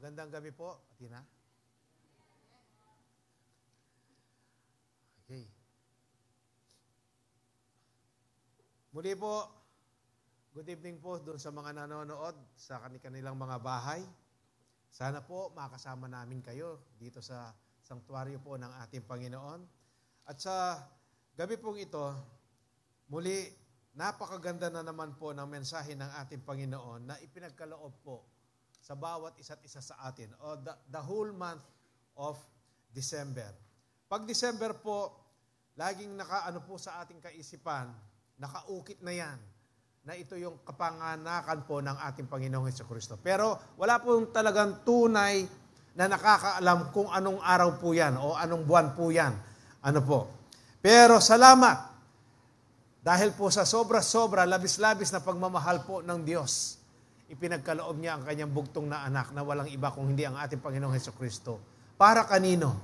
Magandang gabi po, Tina. Okay. Muli po, good evening po doon sa mga nanonood sa kanilang mga bahay. Sana po makasama namin kayo dito sa sanktuaryo po ng ating Panginoon. At sa gabi pong ito, muli, napakaganda na naman po ng mensahe ng ating Panginoon na ipinagkaloob po sa bawat isa't isa sa atin o the whole month of December. Pag December po, laging nakaano po sa ating kaisipan, nakaukit na yan, na ito yung kapanganakan po ng ating Panginoong Jesucristo. Pero wala pong talagang tunay na nakakaalam kung anong araw po yan o anong buwan po yan. Ano po. Pero salamat dahil po sa sobra-sobra, labis-labis na pagmamahal po ng Diyos, ipinagkaloob niya ang kanyang bugtong na anak na walang iba kung hindi ang ating Panginoong Jesucristo. Para kanino?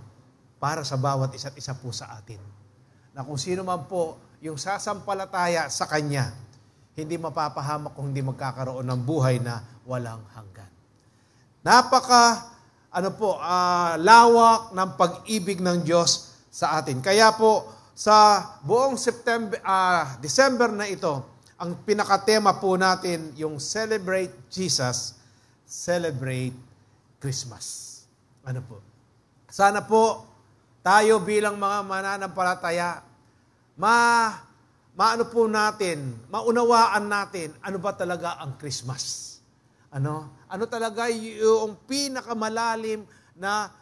Para sa bawat isa't isa po sa atin. Na kung sino man po yung sasampalataya sa Kanya, hindi mapapahamak kung hindi magkakaroon ng buhay na walang hanggan. Lawak ng pag-ibig ng Diyos sa atin. Kaya po, sa buong December na ito, ang pinakatema po natin, yung Celebrate Jesus, Celebrate Christmas. Ano po? Sana po, tayo bilang mga mananampalataya, maunawaan natin, ano ba talaga ang Christmas? Ano talaga yung pinakamalalim na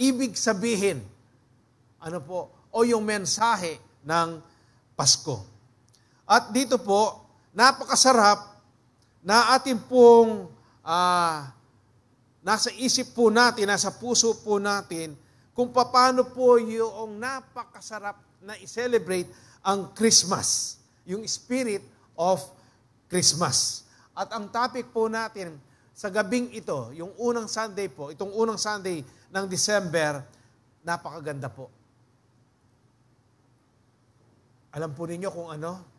ibig sabihin? O yung mensahe ng Pasko. At dito po, napakasarap na atin pong nasa isip po natin, nasa puso po natin, kung paano po yung napakasarap na i-celebrate ang Christmas, yung spirit of Christmas. At ang topic po natin sa gabing ito, yung unang Sunday po, itong unang Sunday ng December, napakaganda po. Alam po ninyo kung ano?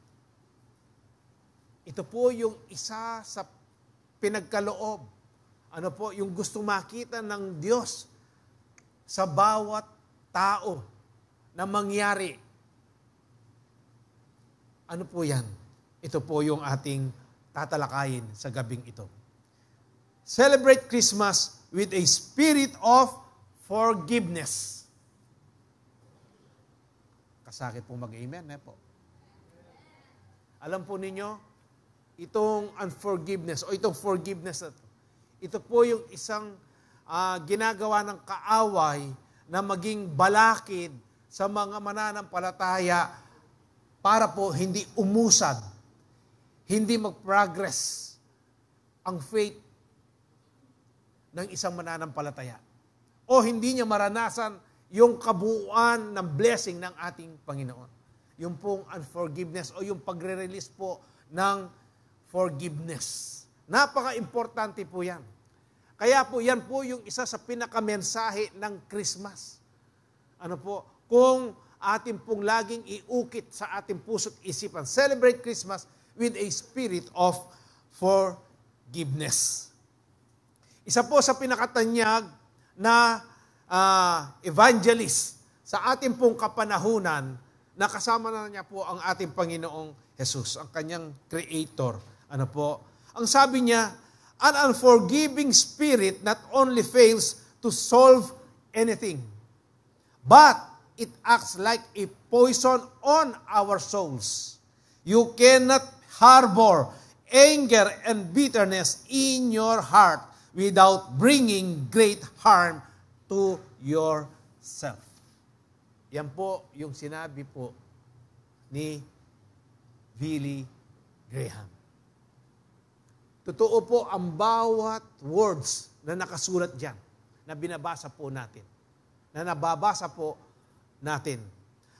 Ito po yung isa sa pinagkaloob. Yung gusto makita ng Diyos sa bawat tao na mangyari. Ano po yan? Ito po yung ating tatalakayin sa gabing ito. Celebrate Christmas with a spirit of forgiveness. Kasakit po mag-amen, po. Alam po ninyo, itong unforgiveness o itong forgiveness na ito po yung isang ginagawa ng kaaway na maging balakid sa mga mananampalataya para po hindi umusad, hindi mag-progress ang faith ng isang mananampalataya. O hindi niya maranasan yung kabuuan ng blessing ng ating Panginoon. Yung pong unforgiveness o yung pagre-release po ng forgiveness. Napaka-importante po yan. Kaya po yan po yung isa sa pinakamensahe ng Christmas. Kung ating pong laging iukit sa ating puso't isipan. Celebrate Christmas with a spirit of forgiveness. Isa po sa pinakatanyag na evangelist sa ating pong kapanahunan na kasama na niya po ang ating Panginoong Jesus, ang kanyang Creator. Ang sabi niya, an unforgiving spirit not only fails to solve anything, but it acts like a poison on our souls. You cannot harbor anger and bitterness in your heart without bringing great harm to yourself. Yan po yung sinabi po ni Billy Graham. Totoo po ang bawat words na nakasulat dyan, na binabasa po natin, na nababasa po natin.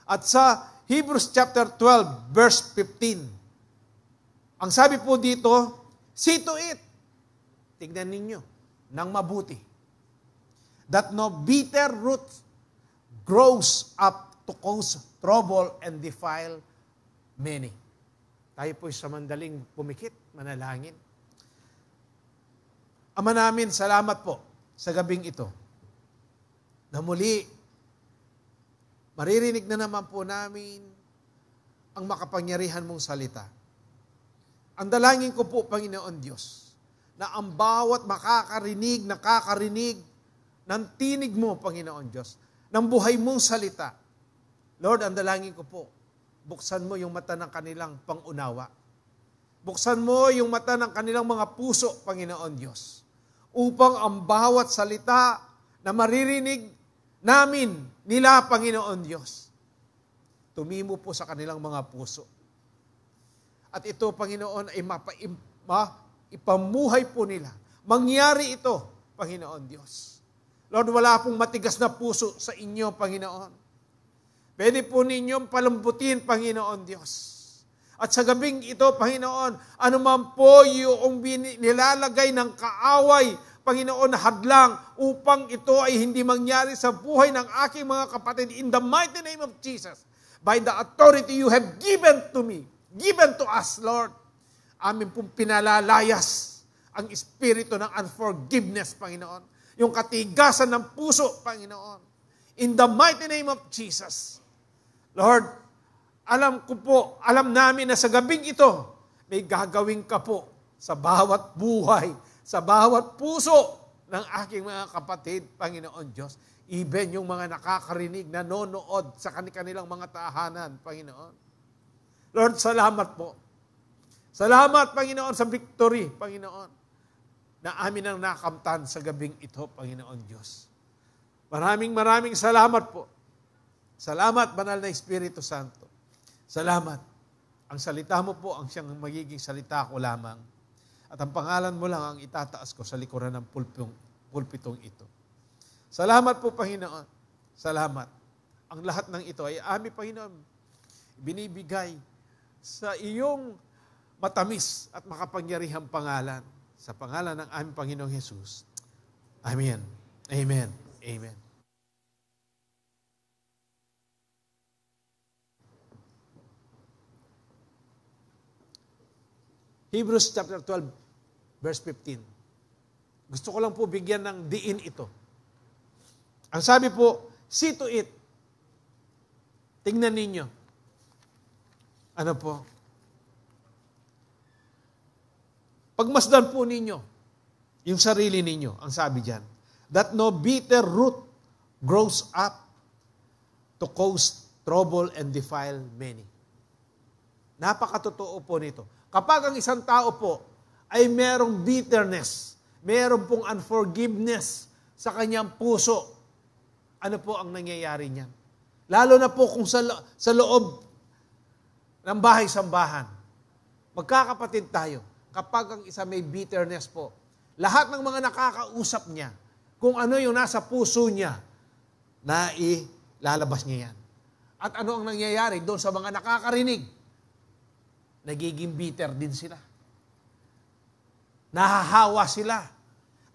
At sa Hebrews chapter 12, verse 15, ang sabi po dito, see to it, tignan ninyo, ng mabuti, that no bitter root grows up to cause trouble and defile many. Tayo po sa mandaling pumikit, manalangin. Ama namin, salamat po sa gabing ito na muli maririnig na naman po namin ang makapangyarihan mong salita. Ang dalangin ko po, Panginoon Diyos, na ang bawat nakakarinig ng tinig mo, Panginoon Diyos, ng buhay mong salita. Lord, ang dalangin ko po, buksan mo yung mata ng kanilang pangunawa. Buksan mo yung mata ng kanilang mga puso, Panginoon Diyos, upang ang bawat salita na maririnig namin nila, Panginoon Diyos, tumimo po sa kanilang mga puso. At ito, Panginoon, ay ipamuhay po nila. Mangyari ito, Panginoon Diyos. Lord, wala pong matigas na puso sa inyo, Panginoon. Pwede po ninyong palambutin, Panginoon Diyos. At sa gabing ito, Panginoon, anuman po yung nilalagay ng kaaway, Panginoon, na hadlang upang ito ay hindi mangyari sa buhay ng aking mga kapatid. In the mighty name of Jesus, by the authority you have given to me, given to us, Lord, amin pong pinalalayas ang espiritu ng unforgiveness, Panginoon. Yung katigasan ng puso, Panginoon. In the mighty name of Jesus. Lord, alam namin na sa gabing ito, may gagawin ka po sa bawat buhay, sa bawat puso ng aking mga kapatid, Panginoon Diyos. Even yung mga nakakarinig, nanonood sa kanilang mga tahanan, Panginoon. Lord, salamat po. Salamat, Panginoon, sa victory, Panginoon, na amin ang nakamtan sa gabing ito, Panginoon Diyos. Maraming salamat po. Salamat, Banal na Espiritu Santo. Salamat. Ang salita mo po ang siyang magiging salita ko lamang. At ang pangalan mo lang ang itataas ko sa likuran ng pulpitong ito. Salamat po, Panginoon. Salamat. Ang lahat ng ito ay aming, Panginoon, binibigay sa iyong matamis at makapangyarihang pangalan. Sa pangalan ng aming Panginoong Jesus. Amen. Amen. Amen. Hebrews chapter 12, verse 15. Gusto ko lang po bigyan ng diin ito. Ang sabi po, see to it. Tingnan ninyo. Ano po? Pagmasdan po ninyo yung sarili ninyo, ang sabi diyan, that no bitter root grows up to cause trouble and defile many. Napakatotoo po nito. Kapag ang isang tao po ay merong bitterness, merong pong unforgiveness sa kanyang puso, ano po ang nangyayari niyan? Lalo na po kung sa loob ng bahay-sambahan. Magkakapatid tayo. Kapag ang isa may bitterness po, lahat ng mga nakakausap niya, kung ano yung nasa puso niya, na ilalabas niya yan. At ano ang nangyayari doon sa mga nakakarinig? Nagiging bitter din sila. Nahahawa sila.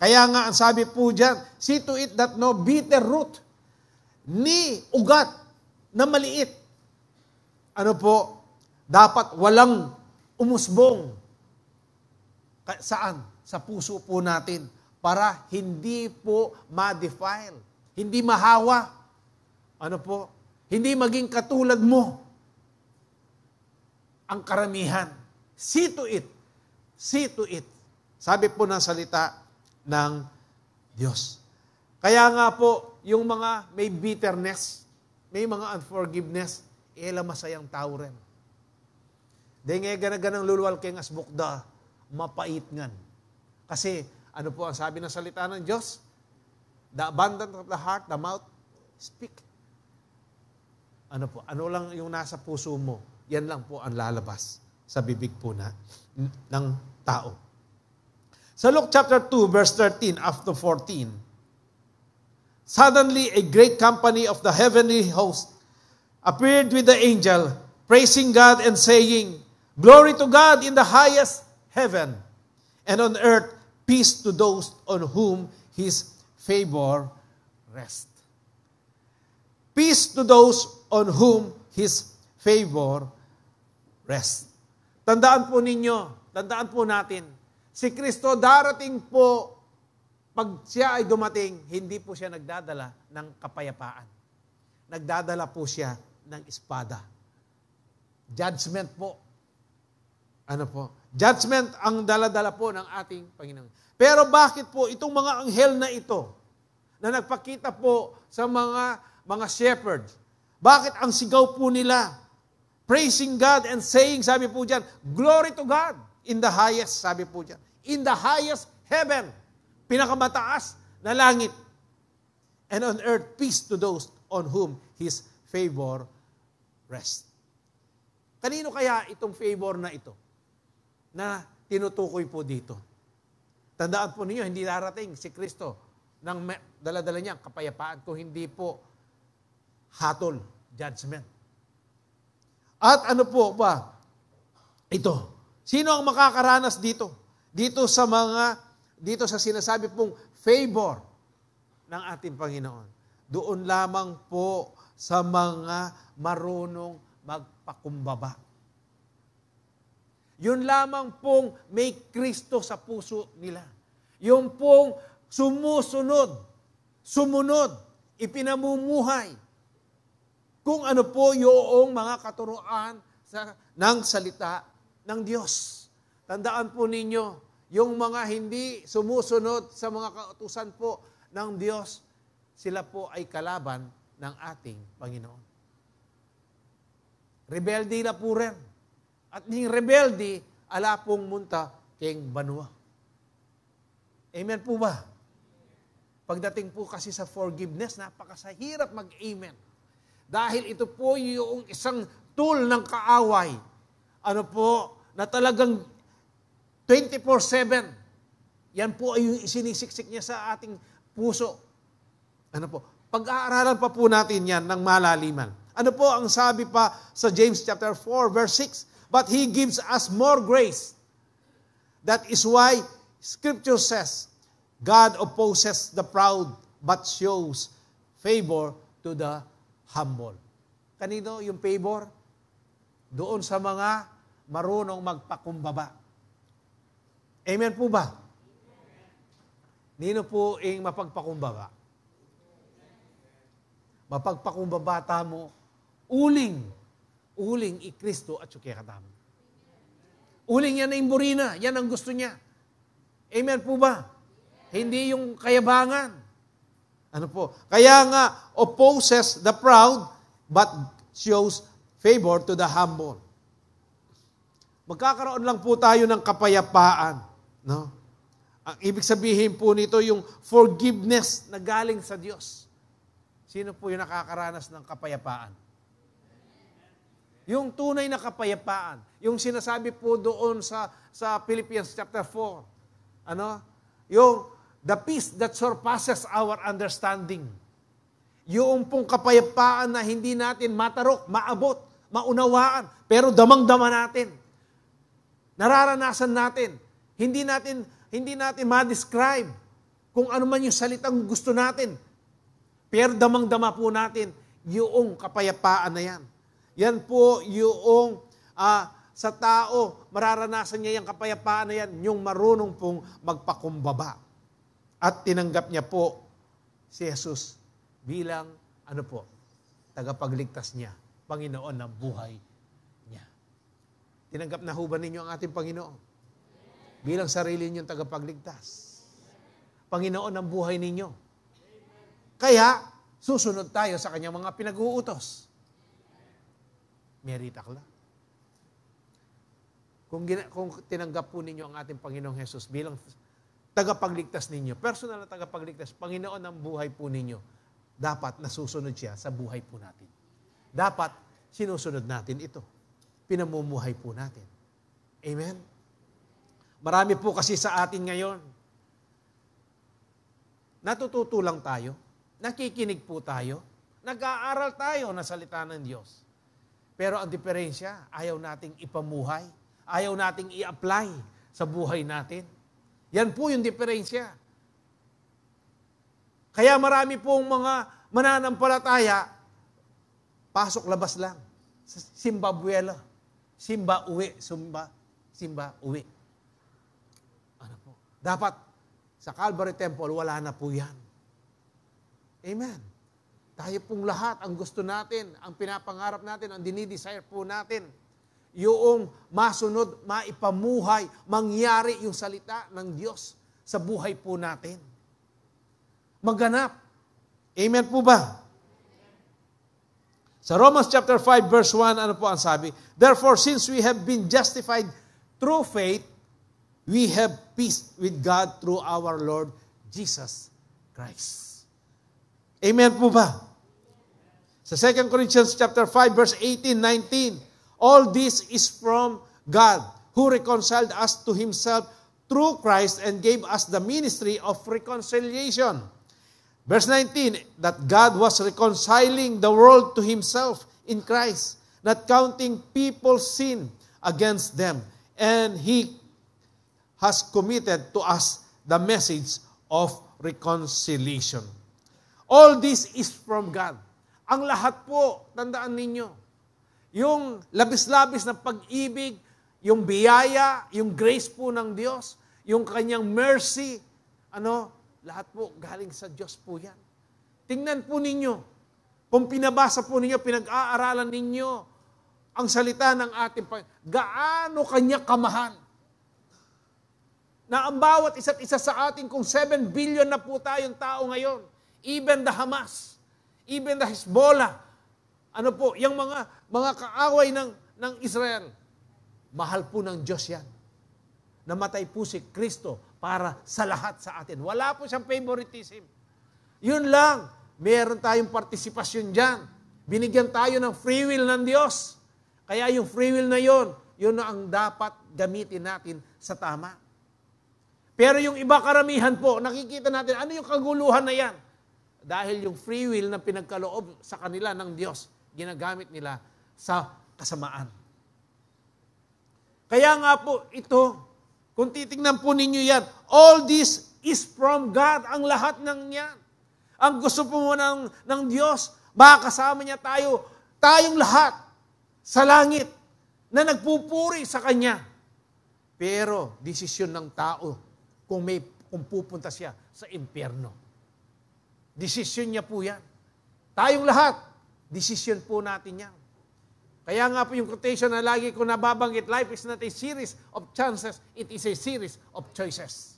Kaya nga ang sabi po dyan, see to it that no bitter root, ni ugat na maliit, ano po, dapat walang umusbong. Saan? Sa puso po natin. Para hindi po ma-defile. Hindi mahawa. Ano po? Hindi maging katulad mo. Ang karamihan. See to it. See to it. Sabi po ng salita ng Diyos. Kaya nga po, yung mga may bitterness, may mga unforgiveness, masayang tao rin. Dahil nga ganang luluwal keng asbukda, mapait ngan. Kasi, ano po ang sabi ng salita ng Diyos? The abundance of the heart, the mouth, speak. Ano po? Ano lang yung nasa puso mo? Yan lang po ang lalabas sa bibig po ng tao. Sa Luke chapter 2, verse 13 up to 14, suddenly a great company of the heavenly host appeared with the angel, praising God and saying, Glory to God in the highest heaven, and on earth peace to those on whom His favor rests. Peace to those on whom His favor rests. Tandaan po ninyo, tandaan po natin, si Kristo darating po pag siya ay dumating, hindi po siya nagdadala ng kapayapaan. Nagdadala po siya ng espada. Judgment po. Ano po? Judgment ang dala-dala po ng ating Panginoon. Pero bakit po itong mga anghel na ito, na nagpakita po sa mga shepherds, bakit ang sigaw po nila? Praising God and saying, sabi po dyan, glory to God in the highest, sabi po dyan. In the highest heaven, pinakamataas na langit. And on earth, peace to those on whom His favor rests. Kanino kaya itong favor na ito na tinutukoy po dito? Tandaan po ninyo, hindi darating si Kristo ng dala-dala niya kapayapaan kung hindi po hatol, judgment. At ano po ba? Ito. Sino ang makakaranas dito? Dito sa sinasabi pong favor ng ating Panginoon. Doon lamang po sa mga marunong magpakumbaba. Yun lamang pong may Kristo sa puso nila. Yung pong sumunod, ipinamumuhay kung ano po yung mga katuruan ng salita ng Diyos. Tandaan po ninyo, yung mga hindi sumusunod sa mga kautusan po ng Diyos, sila po ay kalaban ng ating Panginoon. Rebelde na po rin. At ning rebelde, ala pong munta keng banwa. Amen po ba? Pagdating po kasi sa forgiveness, napakasahirap mag-amen. Dahil ito po yung isang tool ng kaaway. Ano po, na talagang 24/7. Yan po ay yung isinisiksik niya sa ating puso. Ano po, pag-aaralan pa po natin yan ng malaliman. Ano po ang sabi pa sa James chapter 4 verse 6? But He gives us more grace. That is why Scripture says, God opposes the proud but shows favor to the humble. Kanino yung favor? Doon sa mga marunong magpakumbaba. Amen po ba? Nino po ang mapagpakumbaba? Mapagpakumbaba tamo, uling i-Kristo at sukekatamo. Uling yan na imburina, yan ang gusto niya. Amen po ba? Hindi yung kayabangan. Ano po? Kaya nga, opposes the proud, but shows favor to the humble. Magkakaroon lang po tayo ng kapayapaan. No? Ang ibig sabihin po nito, yung forgiveness na galing sa Diyos. Sino po yung nakakaranas ng kapayapaan? Yung tunay na kapayapaan. Yung sinasabi po doon sa Philippians chapter 4. Ano? Yung the peace that surpasses our understanding. Yung pong kapayapaan na hindi natin matarok, maabot, maunawaan, pero damang-dama natin. Nararanasan natin. Hindi natin ma-describe kung ano man yung salitang gusto natin. Pero damang-dama po natin yung kapayapaan na yan. Yan po yung sa tao, mararanasan niya yung kapayapaan na yan, yung marunong pong magpakumbaba. At tinanggap niya po si Jesus bilang, tagapagligtas niya, Panginoon ng buhay niya. Tinanggap na ho ba ninyo ang ating Panginoon? Bilang sarili ninyong tagapagligtas. Panginoon ng buhay ninyo. Kaya, susunod tayo sa kanyang mga pinag-uutos. Meritakla. Kung tinanggap po ninyo ang ating Panginoong Jesus bilang tagapagligtas ninyo, personal na tagapagligtas, Panginoon ng buhay po ninyo, dapat nasusunod siya sa buhay po natin. Dapat sinusunod natin ito. Pinamumuhay po natin. Amen? Marami po kasi sa atin ngayon. Natututo lang tayo. Nakikinig po tayo. Nag-aaral tayo na salita ng Diyos. Pero ang diferensya, ayaw nating ipamuhay. Ayaw nating i-apply sa buhay natin. Yan po yung diferensya. Kaya marami pong mga mananampalataya, pasok-labas lang. Simbabuela. Simba-uwi. Simba-uwi. Ano po? Dapat sa Calvary Temple, wala na po yan. Amen. Tayo pong lahat, ang gusto natin, ang pinapangarap natin, ang dinidesire po natin, yung masunod, maipamuhay, mangyari yung salita ng Diyos sa buhay po natin. Maganap. Amen po ba? Sa Romans chapter 5 verse 1, ano po ang sabi? Therefore, since we have been justified through faith, we have peace with God through our Lord Jesus Christ. Amen po ba? Sa 2 Corinthians chapter 5 verse 18, 19, all this is from God who reconciled us to Himself through Christ and gave us the ministry of reconciliation. Verse 19, that God was reconciling the world to Himself in Christ, not counting people's sin against them. And He has committed to us the message of reconciliation. All this is from God. Ang lahat po, tandaan ninyo, yung labis-labis na pag-ibig, yung biyaya, yung grace po ng Diyos, yung kanyang mercy, lahat po galing sa Diyos po yan. Tingnan po ninyo, kung pinabasa po ninyo, pinag-aaralan ninyo ang salita ng ating Panginoon, gaano kanya kamahal. Na ang bawat isa't isa sa atin, kung 7 billion na po tayong tao ngayon, even the Hamas, even the Hezbollah, yung mga kaaway ng Israel, mahal po ng Diyos yan. Namatay po si Kristo para sa lahat sa atin. Wala po siyang favoritism. Yun lang, meron tayong partisipasyon dyan. Binigyan tayo ng free will ng Diyos. Kaya yung free will na yun na ang dapat gamitin natin sa tama. Pero yung iba karamihan po, nakikita natin, ano yung kaguluhan na yan? Dahil yung free will na pinagkaloob sa kanila ng Diyos, ginagamit nila sa kasamaan. Kaya nga po ito, kung titignan po ninyo yan, all this is from God, ang lahat ng yan. Ang gusto po ng Diyos, makakasama niya tayong lahat sa langit na nagpupuri sa Kanya. Pero, desisyon ng tao kung pupunta siya sa impyerno. Desisyon niya po yan. Tayong lahat, desisyon po natin yan. Kaya nga po yung quotation na lagi ko nababanggit, life is not a series of chances, it is a series of choices.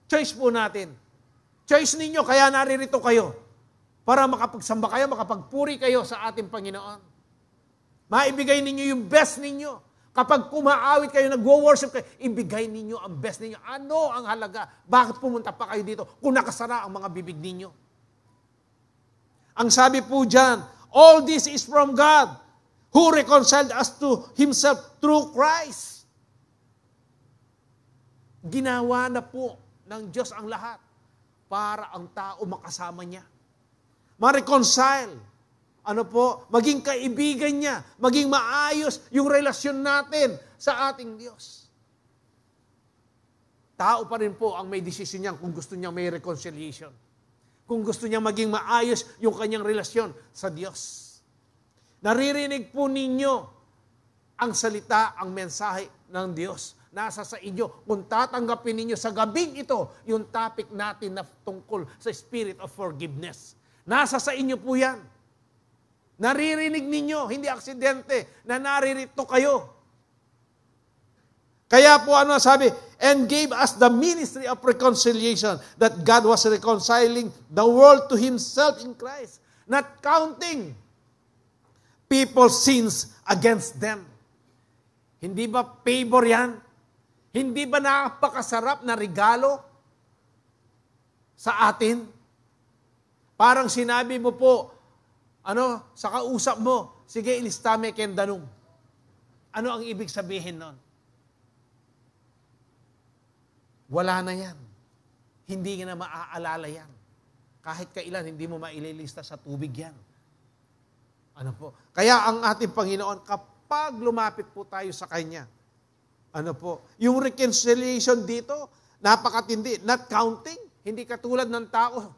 Choice po natin. Choice ninyo, kaya naririto kayo. Para makapagsamba kayo, makapagpuri kayo sa ating Panginoon. Maibigay ninyo yung best ninyo. Kapag kumaawit kayo, nag-worship kayo, ibigay ninyo ang best ninyo. Ano ang halaga? Bakit pumunta pa kayo dito kung nakasara ang mga bibig ninyo? Ang sabi po dyan, all this is from God, who reconciled us to Himself through Christ. Ginawa na po ng Diyos ang lahat para ang tao makasama niya. Ma-reconcile. Maging kaibigan niya, maging maayos yung relasyon natin sa ating Diyos. Tao pa rin po ang may desisyon niya kung gusto niya may reconciliation. Kung gusto niya maging maayos yung kanyang relasyon sa Diyos. Naririnig po ninyo ang salita, ang mensahe ng Diyos. Nasa sa inyo. Kung tatanggapin ninyo sa gabing ito, yung topic natin na tungkol sa spirit of forgiveness. Nasa sa inyo po yan. Naririnig ninyo, hindi aksidente, na naririto kayo. Kaya po sabi, and gave us the ministry of reconciliation, that God was reconciling the world to Himself in Christ, not counting people's sins against them. Hindi ba favor yan? Hindi ba napakasarap na regalo sa atin? Parang sinabi mo po, sa kausap mo, sige, ilistame ken danong. Ano ang ibig sabihin nun? Wala na yan. Hindi na maaalala yan. Kahit kailan, hindi mo maililista sa tubig yan. Kaya ang ating Panginoon, kapag lumapit po tayo sa Kanya, yung reconciliation dito, napakatindi. Not counting, hindi katulad ng tao.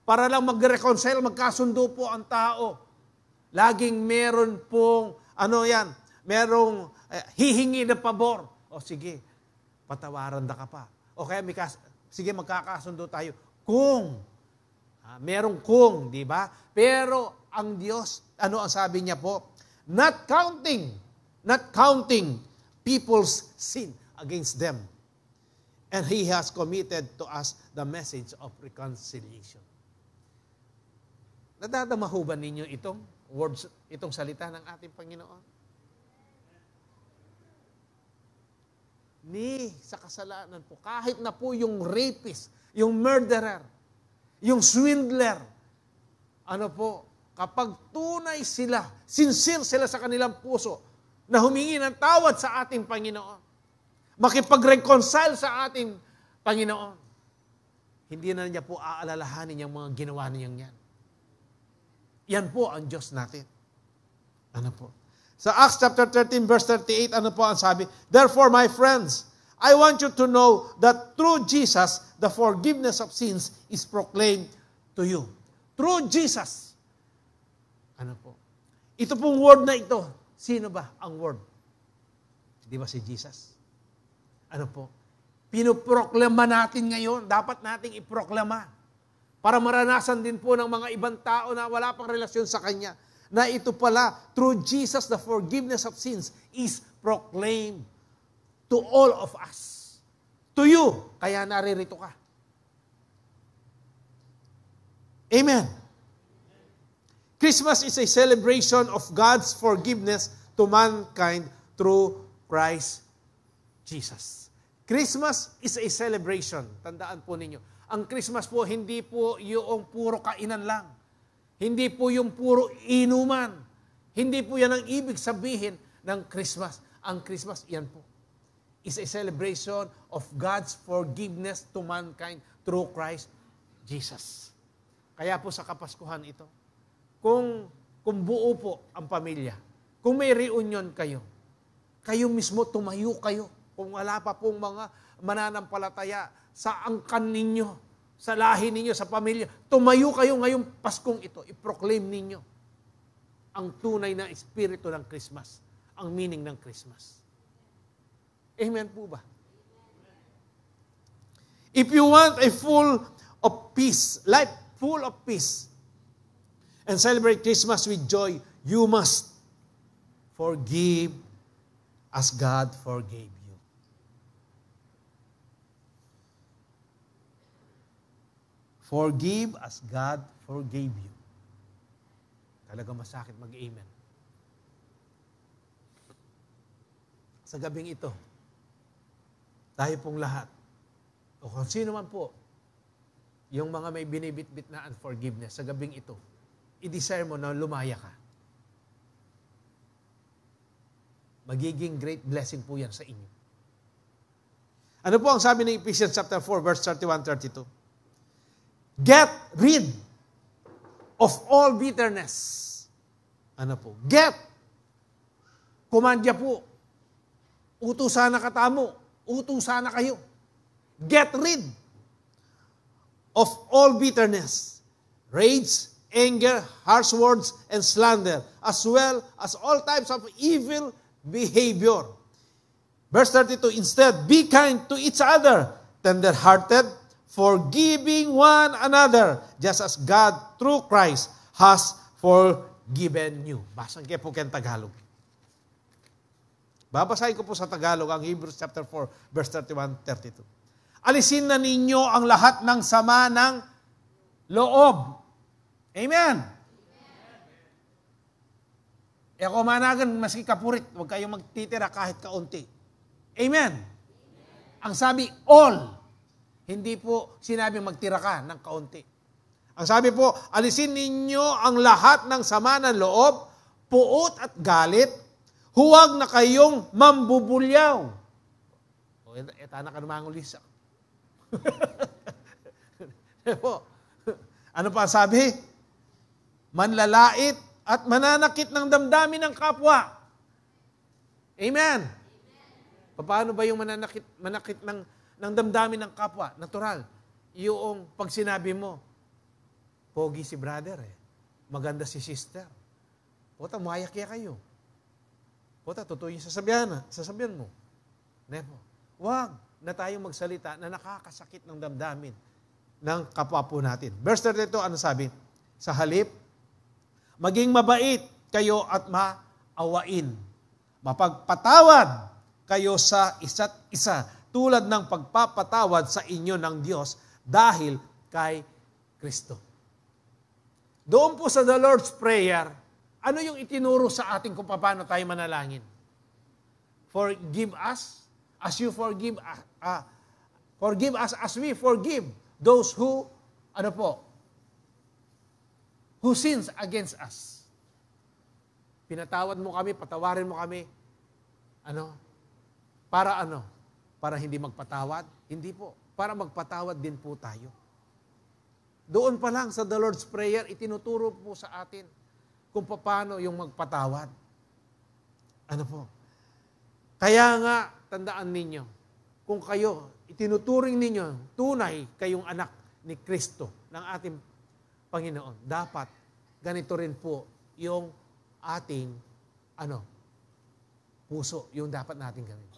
Para lang mag-reconcile, magkasundo po ang tao. Laging meron pong, merong hihingi na pabor. O sige, patawaran na ka pa. O kaya sige, magkakasundo tayo. Kung. Merong kung, di ba? Pero ang Diyos, ano ang sabi niya po? Not counting people's sin against them. And He has committed to us the message of reconciliation. Nadadama ho ba ninyo itong words, itong salita ng ating Panginoon? Sa kasalanan po, kahit na po yung rapist, yung murderer, yung swindler, kapag tunay sila, sincere sila sa kanilang puso, na humingi ng tawad sa ating Panginoon, makipag-reconcile sa ating Panginoon, hindi na niya po aalalahanin yung mga ginawa niyang yan. Yan po ang Diyos natin. Sa Acts chapter 13 verse 38, ang sabi? Therefore, my friends, I want you to know that through Jesus, the forgiveness of sins is proclaimed to you. Through Jesus. Ito pong word na ito, sino ba ang word? Di ba si Jesus? Pinoproklama natin ngayon, dapat nating iproklama. Para maranasan din po ng mga ibang tao na wala pang relasyon sa Kanya, na ito pala, through Jesus, the forgiveness of sins is proclaimed to all of us. To you. Kaya naririto ka. Amen. Christmas is a celebration of God's forgiveness to mankind through Christ Jesus. Christmas is a celebration. Tandaan po ninyo. Ang Christmas po, hindi po yung puro kainan lang. Hindi po yung puro inuman. Hindi po yan ang ibig sabihin ng Christmas. Ang Christmas, yan po, is a celebration of God's forgiveness to mankind through Christ Jesus. Kaya po sa Kapaskuhan ito, kung buo po ang pamilya, kung may reunion kayo mismo tumayo kayo. Kung wala pa pong mga mananampalataya sa angkan ninyo, sa lahi ninyo, sa pamilya, tumayo kayo ngayong Paskong ito, i-proclaim ninyo ang tunay na espiritu ng Christmas, ang meaning ng Christmas. Amen po ba? If you want a life full of peace, and celebrate Christmas with joy, you must forgive as God forgave you. Forgive as God forgave you. Talaga masakit mag-amen. Sa gabing ito, tayo pong lahat, o kung sino man po, yung mga may binibitbit na unforgiveness, sa gabing ito, i-desire mo na lumaya ka. Magiging great blessing po yan sa inyo. Ano po ang sabi ng Ephesians chapter 4, verse 31-32? Get rid of all bitterness. Get. Kumandya po. Utusan na katamo. Utusan na kayo. Get rid of all bitterness, rage, anger, harsh words, and slander, as well as all types of evil behavior. Verse 32, instead, be kind to each other, tender-hearted, forgiving one another, just as God, through Christ, has forgiven you. Basang kayo po kayong Tagalog. Babasahin ko po sa Tagalog ang Hebrews chapter 4, verse 31-32. Alisin na ninyo ang lahat ng sama ng loob. Amen. E ako managan, maski kapurit, huwag kayong magtitira kahit kaunti. Amen. Ang sabi, all. Hindi po sinabi magtira ka ng kaunti. Ang sabi po, alisin ninyo ang lahat ng sama ng loob, puot at galit, huwag na kayong mambubulyaw. O, etana ka naman ang ulisa. Ano pa sabi? Manlalait at mananakit ng damdamin ng kapwa. Amen. Paano ba yung manakit ng damdamin ng kapwa? Natural. Yung pag sinabi mo, pogi si brother maganda si sister. Puta, mayak-yak kayo. Puta, totoo yung sasabihan mo. Nepo. Wag. na tayong magsalita na nakakasakit ng damdamin ng kapwa po natin. Verse 32, ano sabi? Sa halip, maging mabait kayo at maawain. Mapagpatawad kayo sa isa't isa tulad ng pagpapatawad sa inyo ng Diyos dahil kay Kristo. Doon po sa the Lord's Prayer, ano yung itinuro sa atin kung paano tayo manalangin? Forgive us as you forgive us as we forgive those who, who sins against us. Pinatawad mo kami, patawarin mo kami. Para hindi magpatawad? Hindi po. Para magpatawad din po tayo. Doon pa lang sa the Lord's Prayer, itinuturo po sa atin kung paano yung magpatawad. Kaya nga, tandaan ninyo, kung kayo, itinuturing ninyo, tunay kayong anak ni Kristo, ng ating Panginoon, dapat ganito rin po yung ating, puso, yung dapat natin gawin.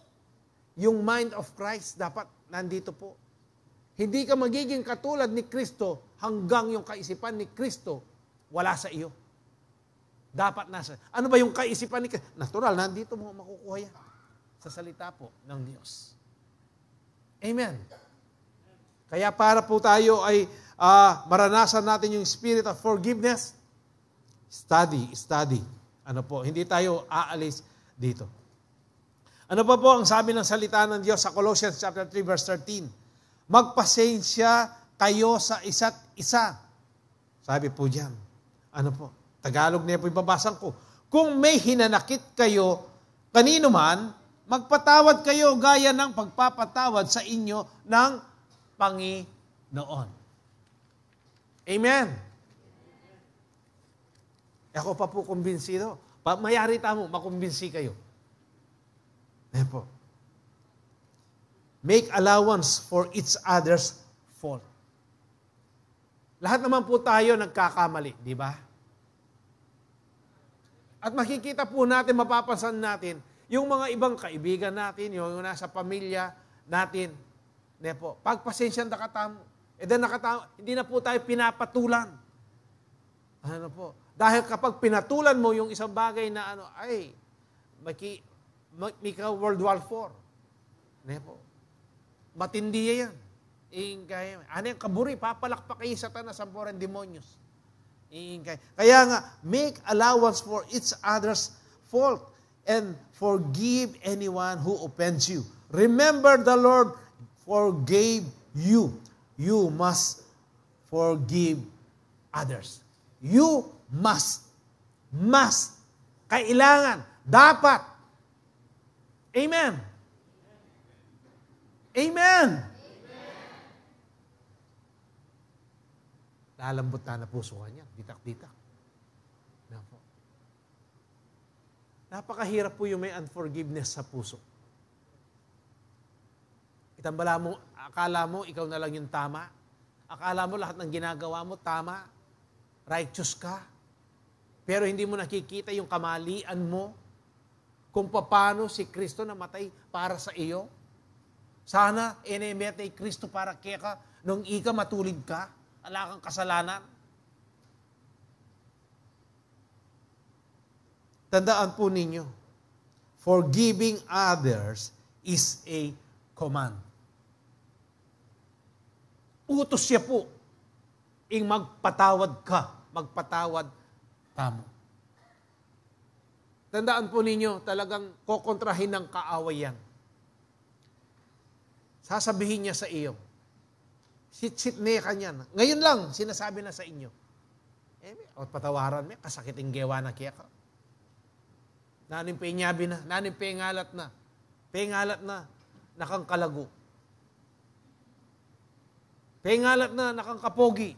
Yung mind of Christ, dapat nandito po. Hindi ka magiging katulad ni Kristo hanggang yung kaisipan ni Kristo wala sa iyo. Dapat nasa. Ano ba yung kaisipan ni Kristo? Natural, nandito mo makukuha yan. Sa salita po ng Diyos. Amen. Kaya para po tayo ay maranasan natin yung spirit of forgiveness, study. Hindi tayo aalis dito. Ano pa po ang sabi ng salita ng Diyos sa Colossians chapter 3 verse 13? Magpasensya kayo sa isa't isa. Sabi po diyan. Tagalog niya po ibabasang ko. Kung may hinanakit kayo kanino man, magpatawad kayo gaya ng pagpapatawad sa inyo ng Panginoon. Amen. Ako pa po kumbinsido. Mayari tamo, makumbinsi kayo. Ayan po. Make allowance for each other's fault. Lahat naman po tayo nagkakamali, di ba? At makikita po natin, mapapansin natin, yung mga ibang kaibigan natin, yung nasa pamilya natin, pagpasensyan nakatamo. Hindi na po tayo pinapatulan. Dahil kapag pinatulan mo yung isang bagay na Mika World War IV. Matindi yan. Yung kaburi, papalakpak kayo Satanas ang foreign demonios. Kaya nga, make allowance for each other's fault and forgive anyone who offends you. Remember the Lord forgave you. You must forgive others. You must. Kailangan. Dapat. Amen. Amen. Lalambot na puso ka niya. Ditak-ditak. Napakahirap po yung may unforgiveness sa puso. Akala mo, ikaw na lang yung tama. Akala mo lahat ng ginagawa mo tama. Righteous ka. Pero hindi mo nakikita yung kamalian mo kung paano si Kristo namatay para sa iyo. Sana, enemetay Kristo para kaya ka, nung ika matulid ka, ala kang kasalanan. Tandaan po ninyo, forgiving others is a command. Utos siya po, magpatawad ka, magpatawad tamo. Tandaan po ninyo, talagang kokontrahin ng kaaway yan. Sasabihin niya sa iyo, sit-sit niya kanyan. Ngayon lang, sinasabi na sa inyo. Patawaran mo, kasakiting gewa na kaya ka. Nanin penyabi na, nanin pengalat na, nakang kalago. Pengalat na, nakang kapogi.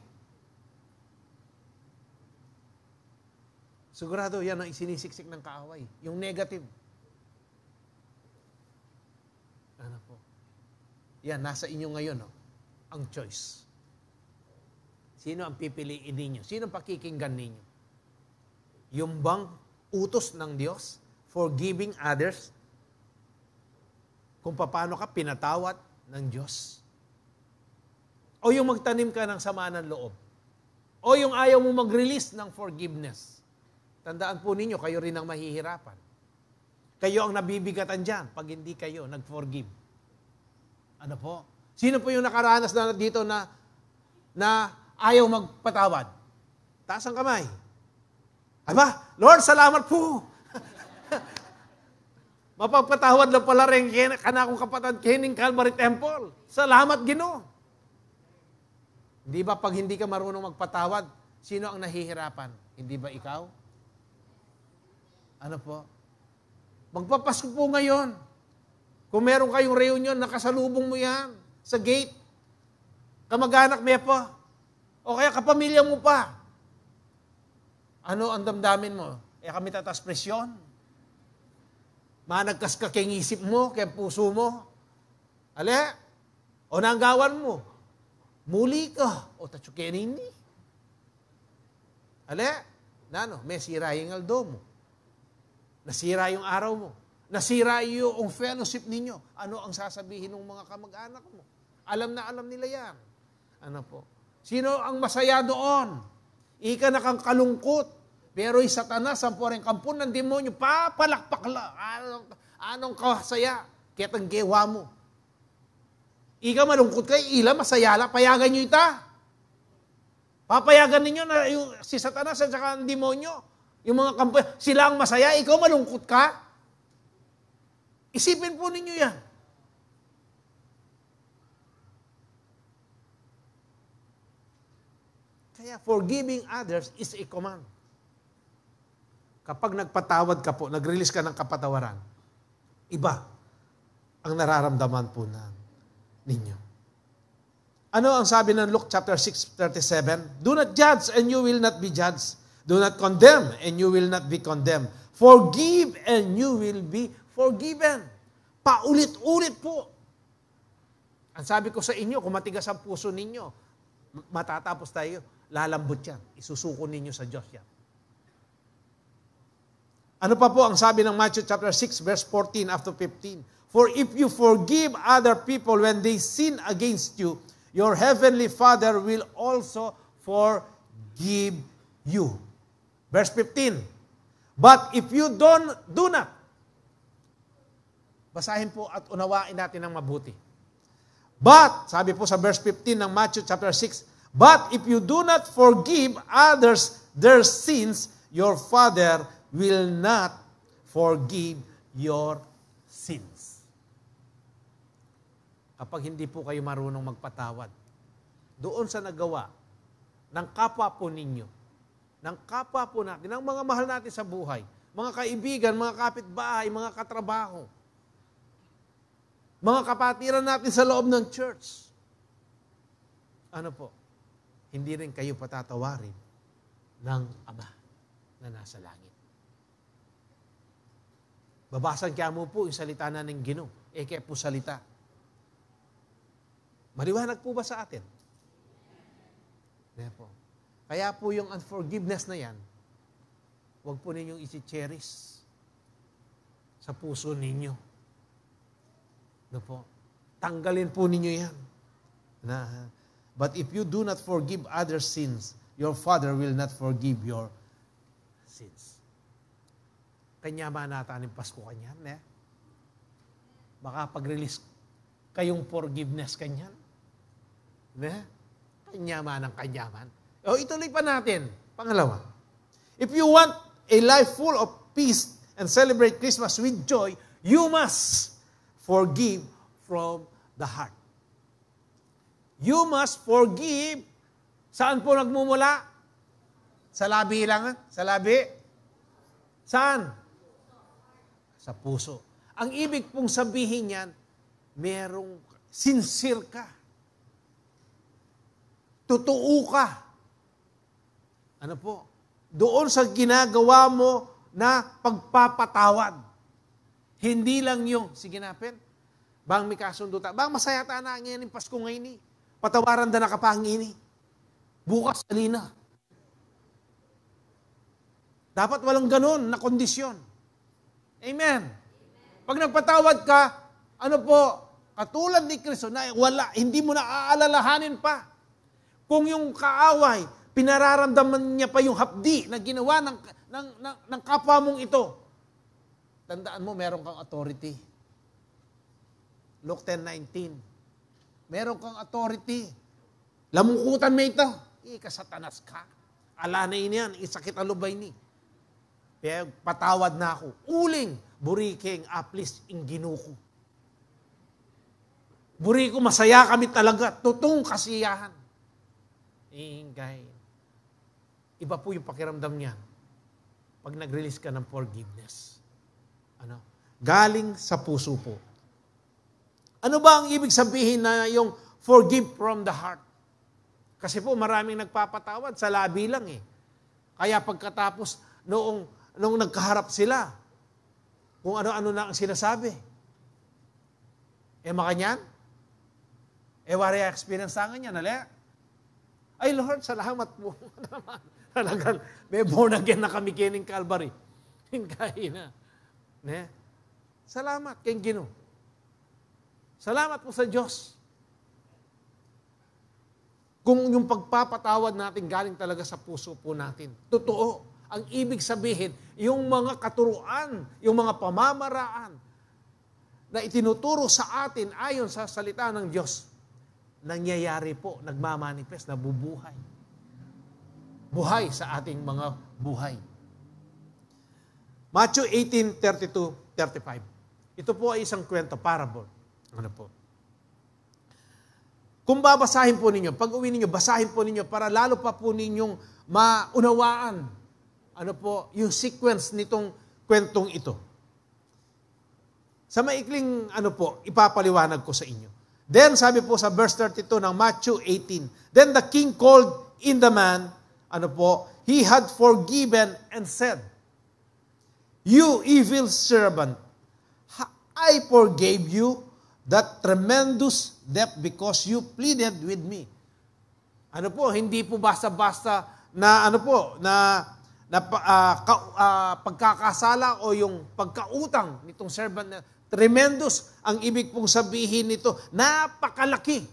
Sigurado, yan ang isinisiksik ng kaaway. Yung negative. Ano po? Yan, nasa inyo ngayon, ang choice. Sino ang pipiliin ninyo? Sino ang pakikinggan ninyo? Yung bang utos ng Diyos, forgiving others, kung paano ka pinatawad ng Diyos? O yung magtanim ka ng sama ng loob? O yung ayaw mo mag-release ng forgiveness? Tandaan po ninyo, kayo rin ang mahihirapan. Kayo ang nabibigatan dyan pag hindi kayo nag-forgive. Ano po? Sino po yung nakaranas na dito na ayaw magpatawad? Taas ang kamay. Aba, Lord, salamat po. Mapagpatawad lang pala rin kanakong kapatid kining Calvary Temple. Salamat, Ginoo. Hindi ba pag hindi ka marunong magpatawad, sino ang nahihirapan? Hindi ba ikaw? Ano po? Magpapasko po ngayon. Kung meron kayong reunion, nakasalubong mo yan sa gate. Kamag-anak mo po. O kaya kapamilya mo pa. Ano ang damdamin mo? Kami tatas presyon. Managkas ka kay isip mo, kay puso mo. Ale? O nanggawan mo. Muli ka. O tatsukenin ni. Ale? Nano? May sira yung aldo mo. Nasira yung araw mo. Nasira yung fellowship ninyo. Ano ang sasabihin ng mga kamag-anak mo? Alam na alam nila yan. Ano po? Sino ang masaya doon? Ika na kang kalungkot. Pero yung Satanas, ang poreng kampun ng demonyo, papalakpak la. Anong kasaya? Kaya't ang gewa mo. Ika malungkot kayo, ila masaya la. Payagan nyo ita. Papayagan ninyo na yung, si Satanas at saka ang demonyo. Yung mga kampun, sila ang masaya, ikaw malungkot ka. Isipin po ninyo yan. Kaya forgiving others is a command. Kapag nagpatawad ka po, nag-release ka ng kapatawaran, iba ang nararamdaman po ninyo. Ano ang sabi ng Luke chapter 6:37? Do not judge and you will not be judged. Do not condemn and you will not be condemned. Forgive and you will be forgiven. Paulit-ulit po. Ang sabi ko sa inyo, kung matigas ang puso ninyo, matatapos tayo, lalambot yan. Isusuko ninyo sa Diyos yan. Ano pa po ang sabi ng Matthew chapter 6 verse 14 up to 15? For if you forgive other people when they sin against you, your heavenly Father will also forgive you. Verse 15. But if you do not, basahin po at unawain natin ng mabuti. But, sabi po sa verse 15 ng Matthew chapter 6, but if you do not forgive others their sins, your Father will not forgive your sins. Kapag hindi po kayo marunong magpatawad, doon sa nagawa ng kapwa po ninyo, ng kapwa po natin, ng mga mahal natin sa buhay, mga kaibigan, mga kapitbahay, mga katrabaho, mga kapatiran natin sa loob ng church. Ano po? Hindi rin kayo patatawarin ng Ama na nasa langit. Babasan kaya mo po yung salita na ng Ginoo. Kaya po salita. Maliwanag po ba sa atin? Kaya po. Kaya po yung unforgiveness na yan, huwag po ninyong isi-cherish sa puso ninyo. No po? Tanggalin po ninyo yan. But if you do not forgive others' sins, your Father will not forgive your sins. Kanya ba natin ang Pasko kanyan? Baka pag-release kayong forgiveness kanyan. Kanyaman ang kanyaman. O ituloy pa natin. Pangalawa, if you want a life full of peace and celebrate Christmas with joy, you must forgive from the heart. You must forgive. Saan po nagmumula? Sa labi lang? Sa labi? Saan? Sa puso. Ang ibig pong sabihin yan, merong sincere ka. Totoo ka. Ano po? Doon sa ginagawa mo na pagpapatawad. Hindi lang yung, sige napin, bang may kasundo ta, bang masaya ta na ngayon yung Pasko ngayon ni. Patawaran da na kapangini. Bukas alina. Dapat walang ganon na kondisyon. Amen. Pag nagpatawad ka, ano po, katulad ni Kristo na wala, hindi mo na aalalahanin pa. Kung yung kaaway, pinararamdaman niya pa yung hapdi na ginawa ng kapwa mong ito. Tandaan mo, meron kang authority. Luke 10:19. Meron kang authority. Lamungkutan mo ito. Satanas ka. Ala na yan, isakit alubay ni. Kaya patawad na ako. Uling, buriking aplis ing ginuko. Buri ko, masaya kami talaga. Tutong kasiyahan. Ingay. Iba po yung pakiramdam niyan pag nag-release ka ng forgiveness. Galing sa puso po. Ano ba ang ibig sabihin na yung forgive from the heart? Kasi po maraming nagpapatawad sa labi lang eh. Kaya pagkatapos noong nagkaharap sila, kung ano-ano na ang sinasabi. Makanyan? Wari experience sa akin yan, nalaya. Ay Lord, salamat po. Talagang may born again na kami kining Calvary. Hingkay na. Salamat kay Ginoo. Salamat po sa Diyos. Kung yung pagpapatawad natin galing talaga sa puso po natin. Totoo. Ang ibig sabihin, yung mga katuruan, yung mga pamamaraan na itinuturo sa atin ayon sa salita ng Diyos, nangyayari po, nagmamanifest, nabubuhay. Buhay sa ating mga buhay. Matthew 18:32-35. Ito po ay isang kwento, parable. Ano po? Kung babasahin po ninyo, pag uwi ninyo, basahin po ninyo para lalo pa po ninyong maunawaan yung sequence nitong kwentong ito. Sa maikling ipapaliwanag ko sa inyo. Then, sabi po sa verse 32 ng Matthew 18, then the king called in the man, he had forgiven and said, you evil servant, I forgave you that tremendous debt because you pleaded with me. Hindi po basta-basta na pagkakasala o yung pagkautang nitong servant na tremendous ang ibig pong sabihin nito, napakalaki.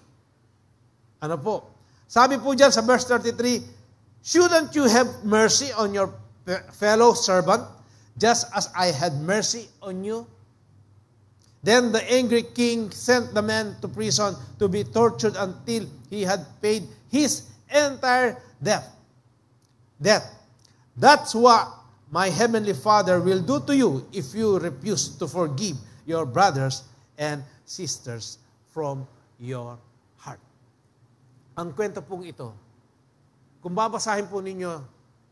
Sabi po diyan sa verse 33, shouldn't you have mercy on your fellow servant just as I had mercy on you? Then the angry king sent the man to prison to be tortured until he had paid his entire debt. That's what my heavenly Father will do to you if you refuse to forgive your brothers and sisters from your heart. Ang kwento pong ito, kung babasahin po ninyo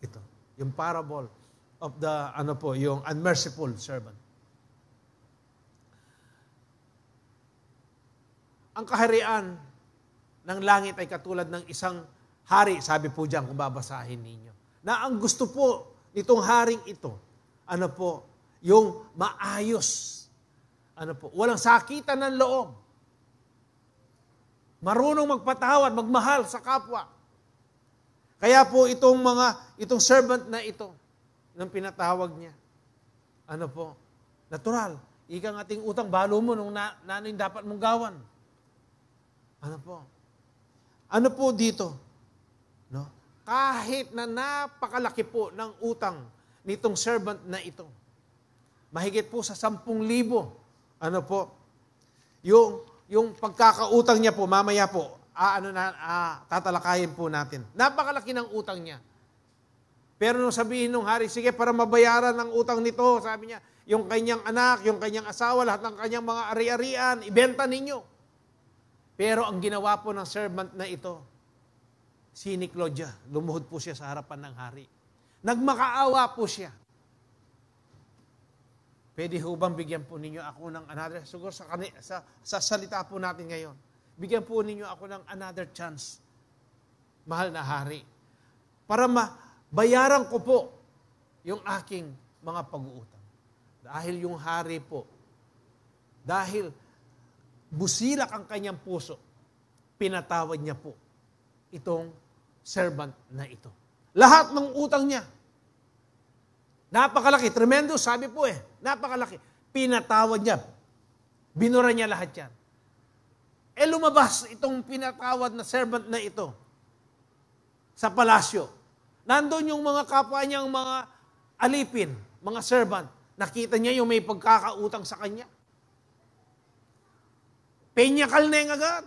ito, yung parable of the, yung unmerciful servant. Ang kaharian ng langit ay katulad ng isang hari, sabi po diyan kung babasahin ninyo. Na ang gusto po nitong haring ito, yung maayos. Walang sakitan ng loob. Marunong magpatawad, magmahal sa kapwa. Kaya po itong servant na ito, nang pinatawag niya, natural, ikang ating utang, balo mo nung ano yung dapat mong gawan. Ano po dito? No? Kahit na napakalaki po ng utang nitong servant na ito, mahigit po sa 10,000, yung pagkakautang niya po, mamaya po, tatalakayin po natin. Napakalaki ng utang niya. Pero nung sabihin nung hari, sige, para mabayaran ng utang nito, sabi niya, yung kanyang anak, yung kanyang asawa, lahat ng kanyang mga ari-arian, ibenta ninyo. Pero ang ginawa po ng servant na ito, siniklodya, lumuhod po siya sa harapan ng hari. Nagmakaawa po siya. Pwede ho bang bigyan po ninyo ako ng another, siguro sa salita po natin ngayon, bigyan po ninyo ako ng another chance, mahal na hari, para bayaran ko po yung aking mga pag-uutang. Dahil yung hari po, dahil busilak ang kanyang puso, pinatawad niya po itong servant na ito. Lahat ng utang niya, napakalaki, tremendous, sabi po napakalaki. Pinatawad niya, binura niya lahat yan. lumabas itong pinatawad na servant na ito sa palasyo. Nandun yung mga kapwa niyang mga alipin, mga servant. Nakita niya yung may pagkakautang sa kanya. Penyakal na yung agad.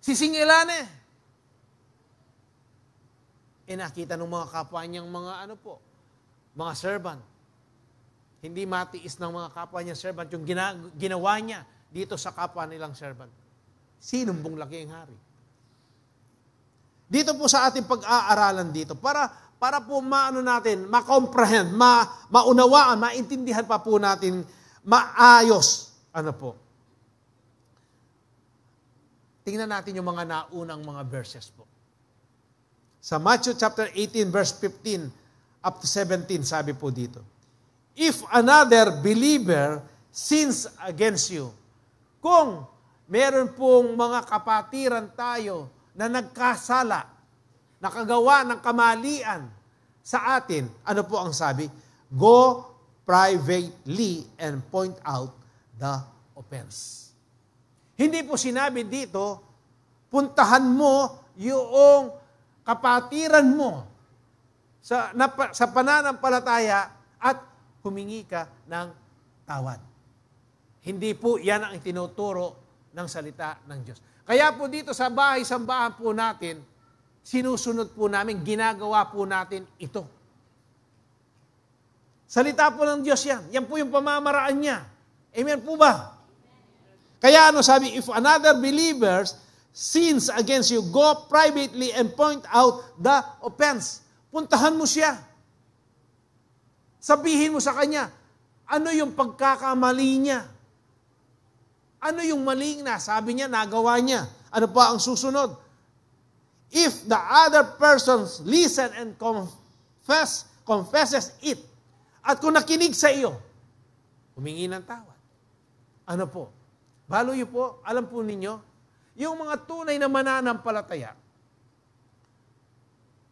Sisingilan eh. Nakita ng mga kapwa niyang mga mga servant. Hindi matiis ng mga kapwa niya servant yung ginawa niya dito sa kapwa nilang servant. Sinumbong laki ang hari. Dito po sa ating pag-aaralan dito, para po ma-comprehend, maunawaan, maintindihan pa po natin maayos. Tingnan natin yung mga naunang mga verses po. Sa Matthew chapter 18 verse 15 up to 17, sabi po dito, if another believer sins against you, kung meron pong mga kapatiran tayo na nagkasala, nakagawa ng kamalian sa atin, ano po ang sabi? Go privately and point out the offense. Hindi po sinabi dito, puntahan mo yung kapatiran mo sa pananampalataya at humingi ka ng tawad. Hindi po yan ang itinuturo ng salita ng Diyos. Kaya po dito sa bahay-sambahan po natin, sinusunod po namin, ginagawa po natin ito. Salita po ng Diyos yan. Yan po yung pamamaraan niya. Amen po ba? Kaya sabi, if another believer sins against you, go privately and point out the offense. Puntahan mo siya. Sabihin mo sa kanya, ano yung pagkakamali niya? Ano yung maling na? Sabi niya, nagawa niya. Ano pa ang susunod? If the other person listen and confesses it, at kung nakinig sa iyo, humingi ng tawad. Ano po? Baloy po, alam po ninyo, yung mga tunay na mananampalataya,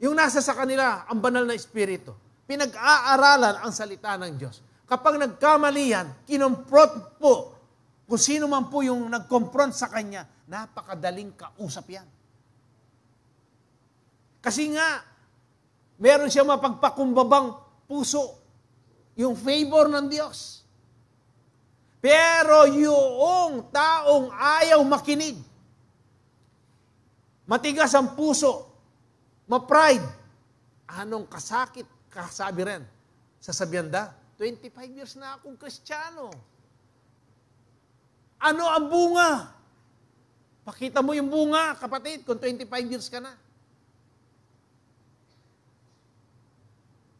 yung nasa sa kanila, ang banal na espiritu, pinag-aaralan ang salita ng Diyos. Kapag nagkamali yan, kinompront po, kung sino man po yung nag-confront sa kanya, napakadaling kausap yan. Kasi nga, meron siya mapagpakumbabang puso, yung favor ng Diyos. Pero yung taong ayaw makinig, matigas ang puso, ma-pride, anong kasakit, kasabi rin, sasabihan 25 years na akong Kristiyano. Ano ang bunga? Pakita mo yung bunga, kapatid, kung 25 years ka na.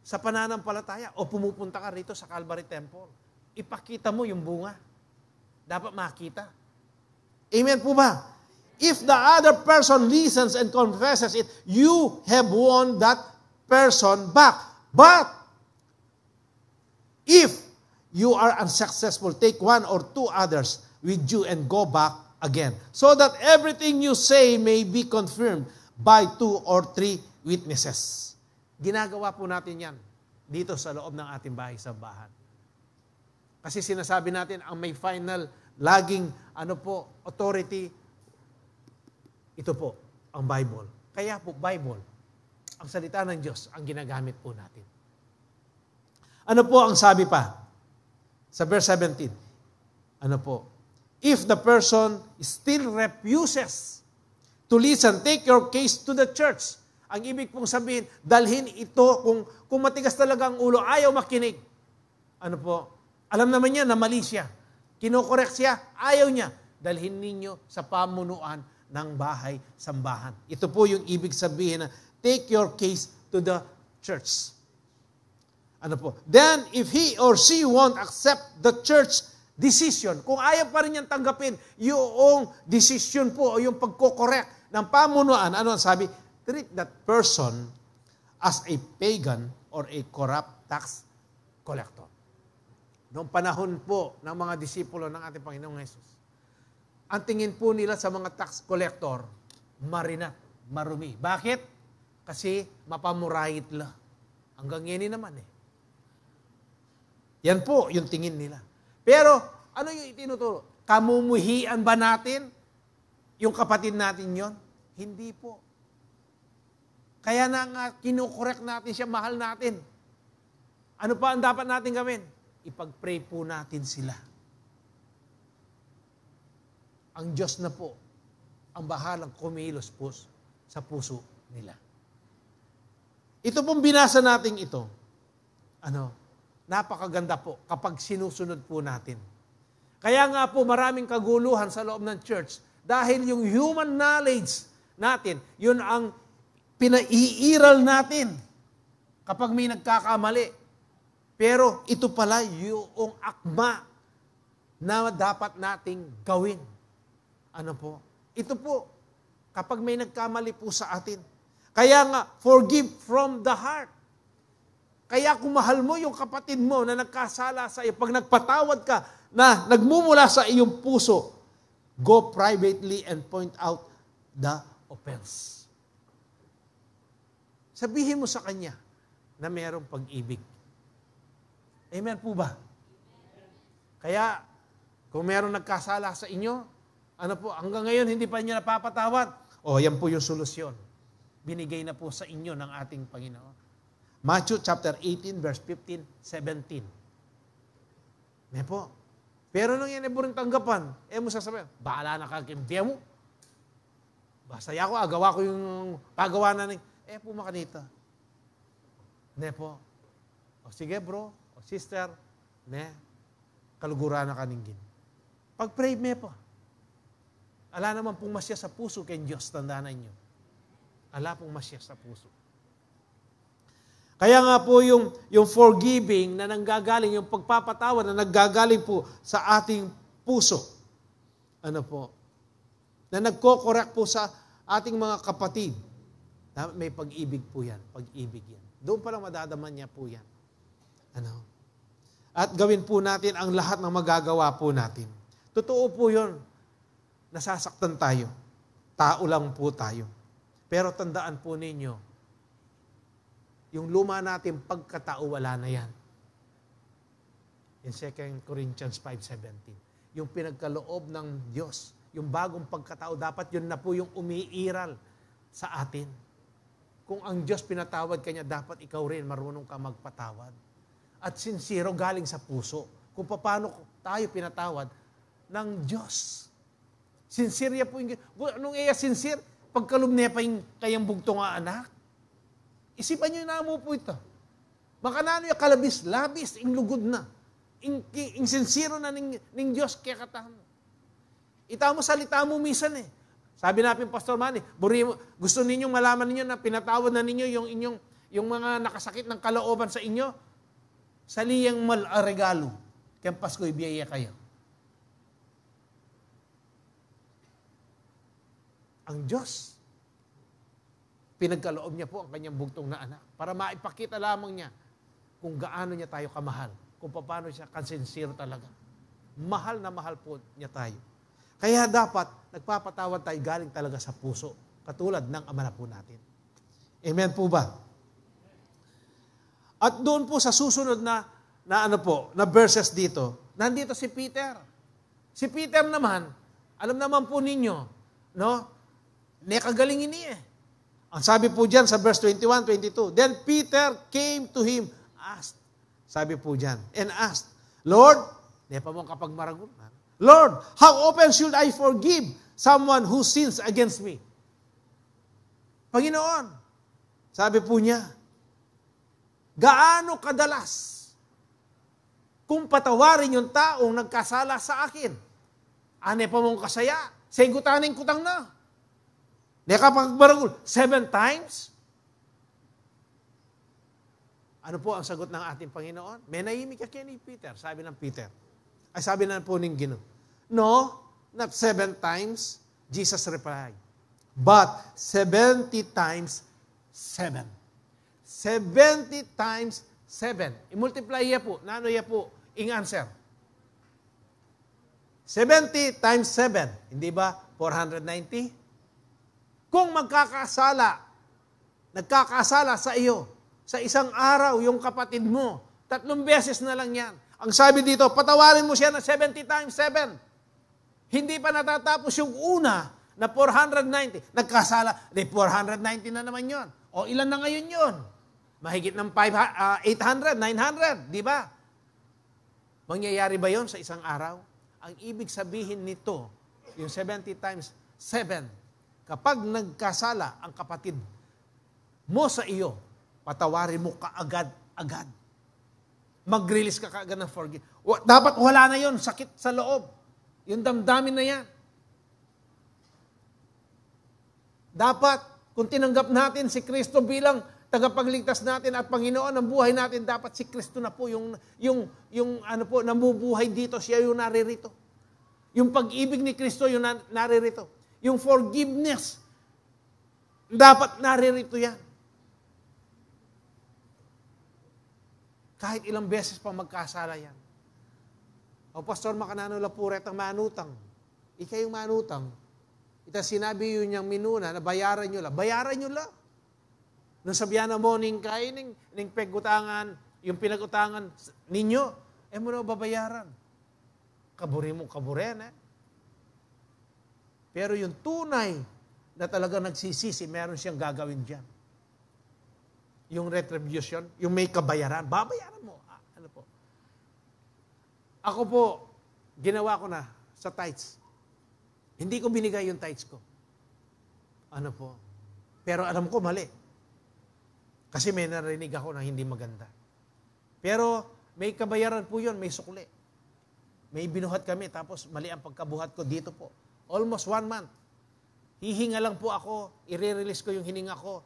Sa pananampalataya, o pumupunta ka rito sa Calvary Temple, ipakita mo yung bunga. Dapat makita. Amen po ba? If the other person listens and confesses it, you have won that person back. But, if you are unsuccessful, take one or two others with you and go back again, so that everything you say may be confirmed by 2 or 3 witnesses. Ginagawa po natin yan dito sa loob ng ating bahay-sambahan. Kasi sinasabi natin, ang may final, laging, authority, ito po, ang Bible. Kaya po, Bible, ang salita ng Diyos, ang ginagamit po natin. Ano po ang sabi pa? Sa verse 17, if the person still refuses to listen, take your case to the church. Ang ibig pong sabihin, dalhin ito, kung matigas talaga ang ulo, ayaw makinig. Alam naman niya na mali siya. Kinokorek siya, ayaw niya. Dalhin ninyo sa pamunuan ng bahay-sambahan. Ito po yung ibig sabihin na, take your case to the church. Then, if he or she won't accept the church decision, kung ayaw pa rin niyang tanggapin yung decision po o yung pagkokorek ng pamunuan, ano ang sabi? Treat that person as a pagan or a corrupt tax collector. Noong panahon po ng mga disipulo ng ating Panginoong Hesus, ang tingin po nila sa mga tax collector, marinat, marumi. Bakit? Kasi mapamurahit la. Hanggang yan naman Yan po yung tingin nila. Pero, ano yung itinuturo? Kamumuhian ba natin yung kapatid natin yon? Hindi po. Kaya na nga, kinukorek natin siya, mahal natin. Ano pa ang dapat natin gawin? Ipag-pray po natin sila. Ang Diyos na po, ang bahalang kumilos po sa puso nila. Ito pong binasa natin ito, napakaganda po kapag sinusunod po natin. Kaya nga po maraming kaguluhan sa loob ng church dahil yung human knowledge natin, yun ang pinaiiral natin kapag may nagkakamali. Pero ito pala yung akma na dapat nating gawin. Ano po? Ito po, kapag may nagkamali po sa atin. Kaya nga, forgive from the heart. Kaya kung mahal mo yung kapatid mo na nagkasala sa iyo, pag nagpatawad ka na nagmumula sa iyong puso, go privately and point out the offense. Sabihin mo sa kanya na mayroong pag-ibig. Amen po ba? Kaya, kung mayroong nagkasala sa inyo, hanggang ngayon hindi pa niyo napapatawad, yan po yung solusyon. Binigay na po sa inyo ng ating Panginoon. Matthew chapter 18, verse 15, 17. Amen po. Pero nung yan ay buring tanggapan, mo sasabihin, bahala na kakimpiya mo. Basta ako, agawa ko yung pagawa na pumakanita. Ne po. Sige bro, sister, kalugura na kaninggin. Pag-pray me po. Ala naman pong masya sa puso kay Diyos, tandaan ninyo. Ala pong masya sa puso. Kaya nga po yung forgiving na nanggagaling, yung pagpapatawad na naggagaling po sa ating puso. Na nagko-correct po sa ating mga kapatid. May pag-ibig po yan. Pag-ibig yan. Doon pa lang madadaman niya po yan. At gawin po natin ang lahat ng magagawa po natin. Totoo po yun. Nasasaktan tayo. Tao lang po tayo. Pero tandaan po ninyo, yung luma natin pagkatao, wala na yan. In 2 Corinthians 5:17. Yung pinagkaloob ng Diyos, yung bagong pagkatao, dapat yun na po yung umiiral sa atin. Kung ang Diyos pinatawad kanya, dapat ikaw rin marunong ka magpatawad. At sincero galing sa puso. Kung paano tayo pinatawad ng Diyos. Sincere po yung... Anong sincere? Pagkalub niya pa yung kayang bugtong anak. Isipan nyo na mo po ito. Baka na yung kalabis, labis, inglugod na. Sincero na ning Diyos kaya katahan mo. Ita mo salita mo misan Sabi natin, Pastor Manny, gusto ninyong malaman ninyo na pinatawad na ninyo yung mga nakasakit ng kalooban sa inyo, saliyang regalo. Kaya Pasko, ibiyaya kayo. Ang Diyos, pinagkaloob niya po ang kanyang bugtong na anak para maipakita lamang niya kung gaano niya tayo kamahal, kung paano siya kansinsiro talaga. Mahal na mahal po niya tayo. Kaya dapat, nagpapatawad tayo galing talaga sa puso, katulad ng Ama na po natin. Amen po ba? At doon po sa susunod na verses dito, nandito si Peter. Si Peter naman, alam naman po ninyo, nekagalingin niya. Ang sabi po dyan sa verse 21, 22, Then Peter came to him, asked. Sabi po dyan, and asked, Lord, nepa mong kapag maragun, Lord, how often should I forgive someone who sins against me? Panginoon, sabi po niya, gaano kadalas kung patawarin yung taong nagkasala sa akin? Ane pa mong kasaya, segutaning kutang na. Neka pagbaragul, 7 times? Ano po ang sagot ng ating Panginoon? Menahimik ka ni Peter, sabi ng Peter. Ay sabi na po ng Ginoo, no, not 7 times. Jesus replied, but 70 times 7. 70 times 7. I-multiply ya po. Nano ya po? Ing answer. 70 times 7. Hindi ba? 490? Kung nagkakasala sa iyo, sa isang araw, yung kapatid mo, 3 beses na lang yan. Ang sabi dito, patawarin mo siya na 70 times 7. Hindi pa natatapos yung una na 490. Nagkasala, 490 na naman yon. O ilan na ngayon yon? Mahigit ng 800, 900, di ba? Mangyayari ba yon sa isang araw? Ang ibig sabihin nito, yung 70 times 7, kapag nagkasala ang kapatid mo sa iyo, patawarin mo kaagad-agad. Mag-release ka kaagad ng forgive. Dapat wala na yon, sakit sa loob. Yung damdamin na yan. Dapat, kung tinanggap natin si Kristo bilang tagapagligtas natin at Panginoon ng buhay natin, dapat si Kristo na po yung namubuhay dito, siya yung naririto. Yung pag-ibig ni Kristo yung naririto. Yung forgiveness, dapat naririto yan. Kahit ilang beses pa magkasala yan. O Pastor Makanano Lapuret ang manutang. Ika yung manutang. Ito sinabi yun niyang minuna na bayaran nyo lang. Bayaran nyo lang. Nung sabihan mo ning kain, ning pegutangan, yung pinagutangan ninyo, mo na babayaran. Kaburi mo, kaburen Pero yung tunay na talaga nagsisisi, meron siyang gagawin dyan. Yung retribution, yung may kabayaran, babayaran mo. Ano po? Ako po, ginawa ko na sa tithes. Hindi ko binigay yung tithes ko. Ano po? Pero alam ko mali. Kasi may narinig ako na hindi maganda. Pero may kabayaran po yun, may sukli. May binuhat kami, tapos mali ang pagkabuhat ko dito po. Almost 1 month. Hihinga lang po ako, i-release ko yung hininga ko.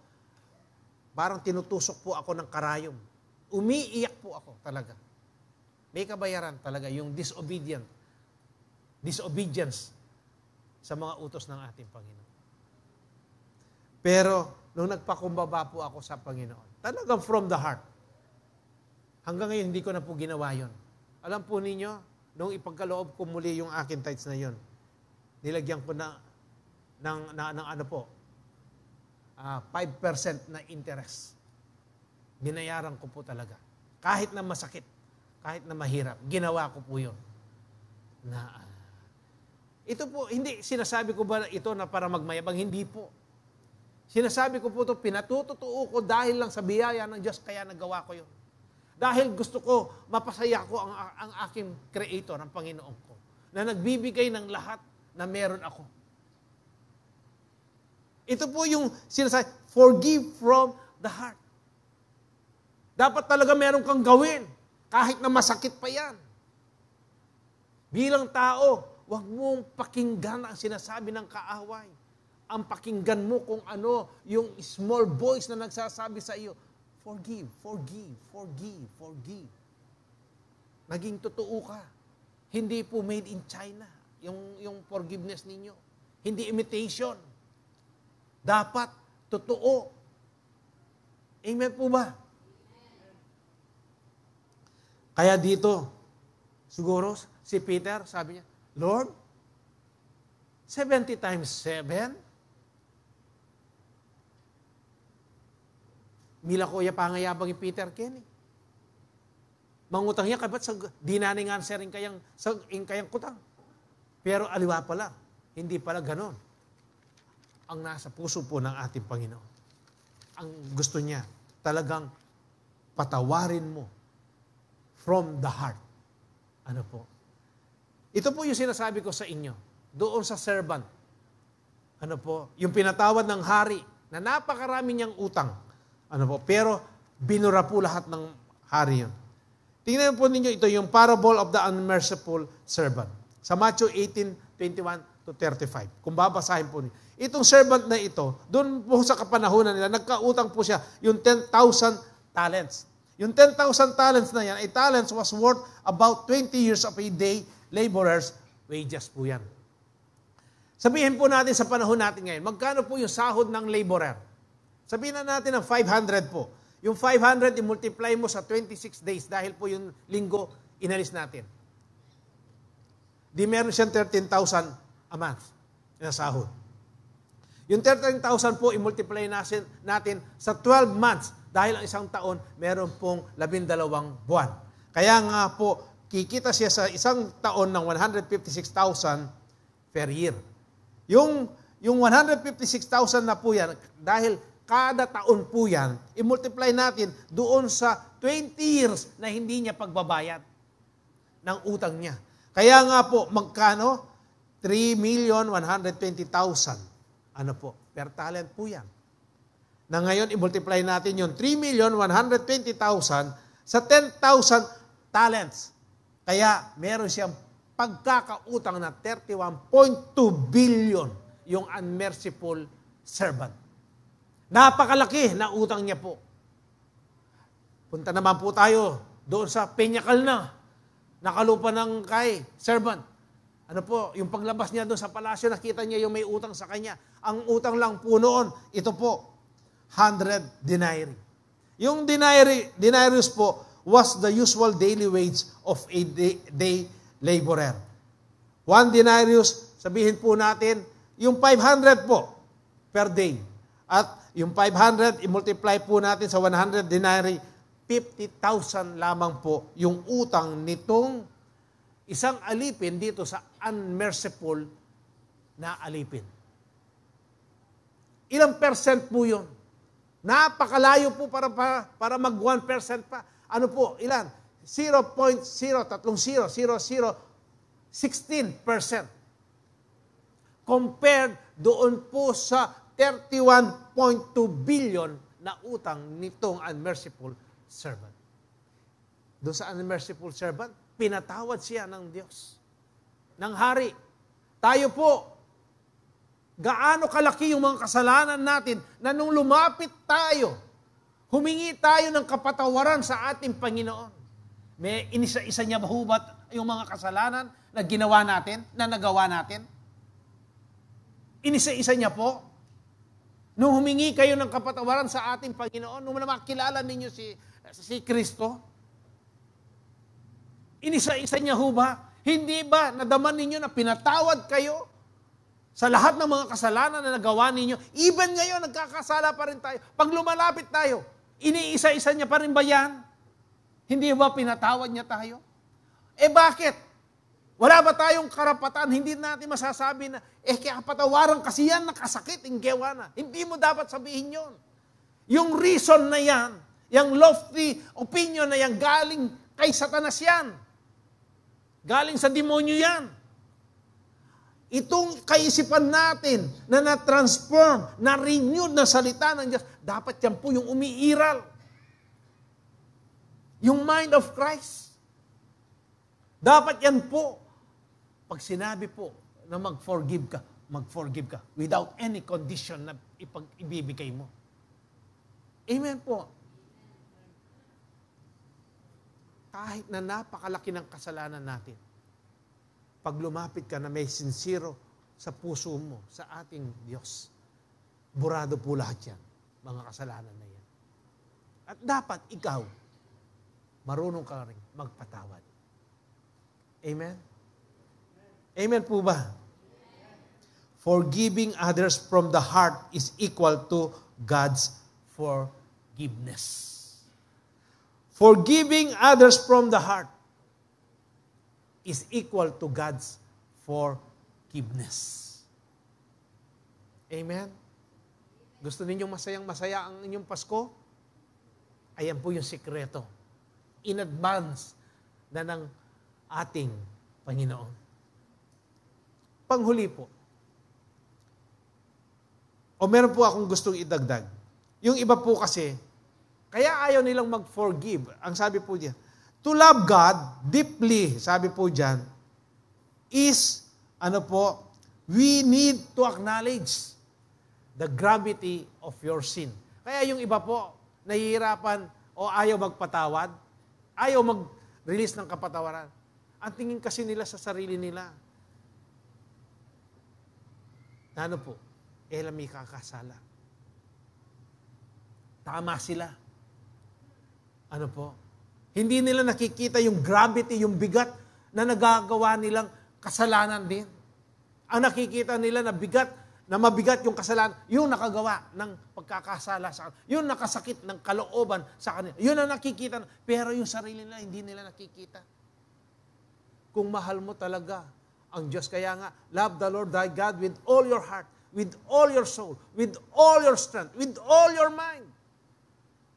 Parang tinutusok po ako ng karayom. Umiiyak po ako talaga. May kabayaran talaga yung disobedience sa mga utos ng ating Panginoon. Pero, nung nagpakumbaba po ako sa Panginoon, talagang from the heart. Hanggang ngayon, hindi ko na po ginawa yun. Alam po ninyo, nung ipagkaloob ko muli yung akin tithes na yun, nilagyan ko na ng 5% na interest. Binayaran ko po talaga. Kahit na masakit, kahit na mahirap, ginawa ko po yun. Ito po, hindi sinasabi ko ba ito na para magmayabang? Hindi po. Sinasabi ko po ito, pinatututuo ko dahil lang sa biyaya ng Diyos, kaya nagawa ko yun. Dahil gusto ko, mapasaya ko ang aking Creator, ang Panginoon ko, na nagbibigay ng lahat na meron ako. Ito po yung sinasabi, forgive from the heart. Dapat talaga meron kang gawin, kahit na masakit pa yan. Bilang tao, huwag mong pakinggan ang sinasabi ng kaaway. Ang pakinggan mo kung ano yung small voice na nagsasabi sa iyo, forgive, forgive, forgive, forgive. Naging totoo ka. Hindi po made in China, yung forgiveness ninyo. Hindi imitation. Dapat totoo. Amen po ba? Kaya dito, siguro si Peter, sabi niya, Lord, 70 times 7? Mila ko pangayabang yung Peter Kenny. Mangutang niya, kabat sa dinaning answer in kayang kutang. Pero aliwa pala, hindi pala ganon. Ang nasa puso po ng ating Panginoon. Ang gusto niya, talagang patawarin mo from the heart. Ano po? Ito po yung sinasabi ko sa inyo, doon sa servant. Ano po? Yung pinatawad ng hari na napakarami niyang utang. Ano po? Pero binura po lahat ng hari yun. Tingnan po ninyo ito, yung parable of the unmerciful servant. Sa Matthew 18:21-35. Kung babasahin po ninyo. Itong servant na ito, doon po sa kapanahunan nila, nagkautang po siya yung 10,000 talents. Yung 10,000 talents na yan, a talents was worth about 20 years of a day laborer's wages po yan. Sabihin po natin sa panahon natin ngayon, magkano po yung sahod ng laborer? Sabihin na natin ng 500 po. Yung 500, i-multiply mo sa 26 days dahil po yung linggo, inalis natin. Di meron siyang 13,000 a month na sahod. Yung 13,000 po, i-multiply natin sa 12 months dahil ang isang taon, meron pong 12 buwan. Kaya nga po, kikita siya sa isang taon ng 156,000 per year. Yung 156,000 na po yan, dahil kada taon po yan, i-multiply natin doon sa 20 years na hindi niya pagbabayad ng utang niya. Kaya nga po, magkano? 3,120,000. Ano po? Per talent po yan. Na ngayon, i-multiply natin yung 3,120,000 sa 10,000 talents. Kaya, meron siyang pagkakautang na 31.2 billion yung unmerciful servant. Napakalaki na utang niya po. Punta naman po tayo doon sa pinakal na nakalupa ng kay servant. Ano po, yung paglabas niya doon sa palasyo, nakita niya yung may utang sa kanya. Ang utang lang po noon, ito po, 100 denarii. Yung denarius po was the usual daily wage of a day laborer. 1 denarius, sabihin po natin, yung 500 po per day. At yung 500, i-multiply po natin sa 100 denarii, 50,000 lamang po yung utang nitong isang alipin dito sa unmerciful na alipin. Ilang percent po yun? Napakalayo po para mag 1% pa. Ano po? Ilan? 0.0300016%. Compared doon po sa 31.2 billion na utang nitong unmerciful servant. Doon sa unmerciful servant, pinatawad siya ng Diyos, ng hari. Tayo po, gaano kalaki yung mga kasalanan natin na nung lumapit tayo, humingi tayo ng kapatawaran sa ating Panginoon. May inisa-isa niya bahubat yung mga kasalanan na ginawa natin, na nagawa natin? Inisa-isa niya po. Nung humingi kayo ng kapatawaran sa ating Panginoon, nung makilala ninyo si Kristo, inisa-isa niya ho ba? Hindi ba nadaman ninyo na pinatawad kayo sa lahat ng mga kasalanan na nagawa ninyo? Even ngayon, nagkakasala pa rin tayo. Pag lumalapit tayo, iniisa-isa niya pa rin ba yan? Hindi ba pinatawad niya tayo? Bakit? Wala ba tayong karapatan? Hindi natin masasabi na, kaya patawaran kasi yan, nakasakit, inggewa na. Hindi mo dapat sabihin yon. Yung reason na yan, yung lofty opinion na yan, galing kay Satanas yan. Galing sa demonyo yan. Itong kaisipan natin na na-transform, na-renewed na salita ng Diyos, dapat yan po yung umiiral. Yung mind of Christ. Dapat yan po. Pag sinabi po na mag-forgive ka without any condition na ibibigay mo. Amen po. Kahit na napakalaki ng kasalanan natin, pag lumapit ka na may sincero sa puso mo, sa ating Diyos, burado po lahat yan, mga kasalanan na yan. At dapat ikaw, marunong ka rin magpatawad. Amen? Amen po ba? Forgiving others from the heart is equal to God's forgiveness. Forgiving others from the heart is equal to God's forgiveness. Amen? Gusto ninyong masayang-masaya ang inyong Pasko? Ayan po yung sikreto. In advance na ng ating Panginoon. Panghuli po. O meron po akong gustong idagdag. Yung iba po kasi, kaya ayaw nilang mag-forgive. Ang sabi po diyan, to love God deeply, sabi po diyan, is, we need to acknowledge the gravity of your sin. Kaya yung iba po, nahihirapan o ayaw magpatawad, ayaw mag-release ng kapatawaran. Ang tingin kasi nila sa sarili nila, na po, may kakasala. Tama sila. Hindi nila nakikita yung gravity, yung bigat na nagagawa nilang kasalanan din. Ang nakikita nila na bigat, na mabigat yung kasalanan, yung nakagawa ng pagkakasala sa kanila, yung nakasakit ng kalooban sa kanila. Yun ang nakikita. Pero yung sarili nila, hindi nila nakikita. Kung mahal mo talaga ang Diyos. Kaya nga, love the Lord thy God with all your heart, with all your soul, with all your strength, with all your mind.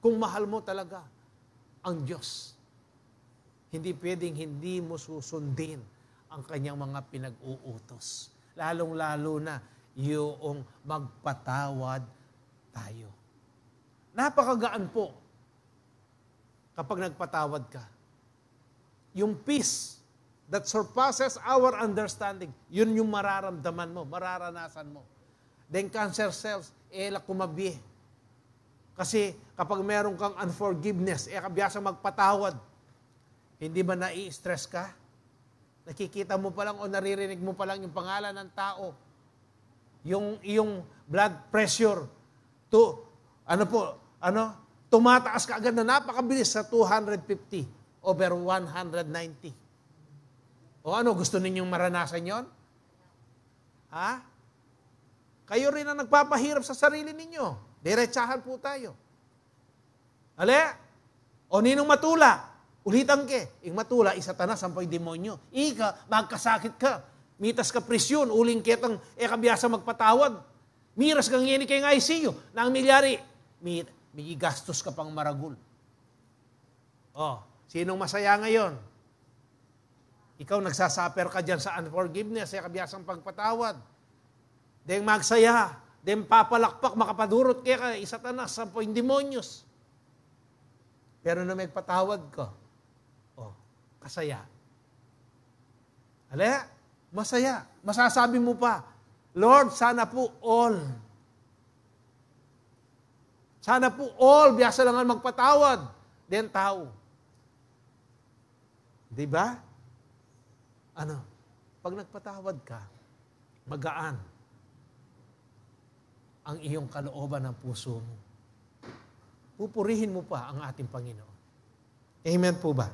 Kung mahal mo talaga ang Diyos, hindi pwedeng hindi mo susundin ang kanyang mga pinag-uutos. Lalong-lalo na yung magpatawad tayo. Napakagaan po kapag nagpatawad ka. Yung peace that surpasses our understanding, yun yung mararamdaman mo, mararanasan mo. Then cancer cells, kumabi. Kasi kapag meron kang unforgiveness, kabiyasa magpatawad, hindi ba nai-stress ka? Nakikita mo pa lang o naririnig mo pa lang yung pangalan ng tao. Yung iyong blood pressure tumataas ka agad na napakabilis sa 250/190. Gusto ninyong maranasan yon? Ha? Kayo rin ang nagpapahirap sa sarili ninyo. Diretsahan po tayo. Ninong matula. Ulitan ke. Ing matula, Satanas, ang po'y demonyo. Ika, magkasakit ka. Mitas ka presyon. Uling ketang, kabiyasa magpatawad. Miras kang yeni kay ICU. Nang milyari, may gastos ka pang maragul. Sinong masaya ngayon? Ikaw nagsasaper ka dyan sa unforgiveness, kabiyasang pagpatawad. Deng magsaya, deng papalakpak, makapadurot kaya ka, Satanas, ang po'y demonyos. Pero na magpatawad ka, kasaya. Masaya. Masasabi mo pa, Lord, sana po all. Sana po all, biyasa lang magpatawad. Then tao. Diba? Pag nagpatawad ka, magaan ang iyong kalooban ng puso mo. Pupurihin mo pa ang ating Panginoon. Amen po ba?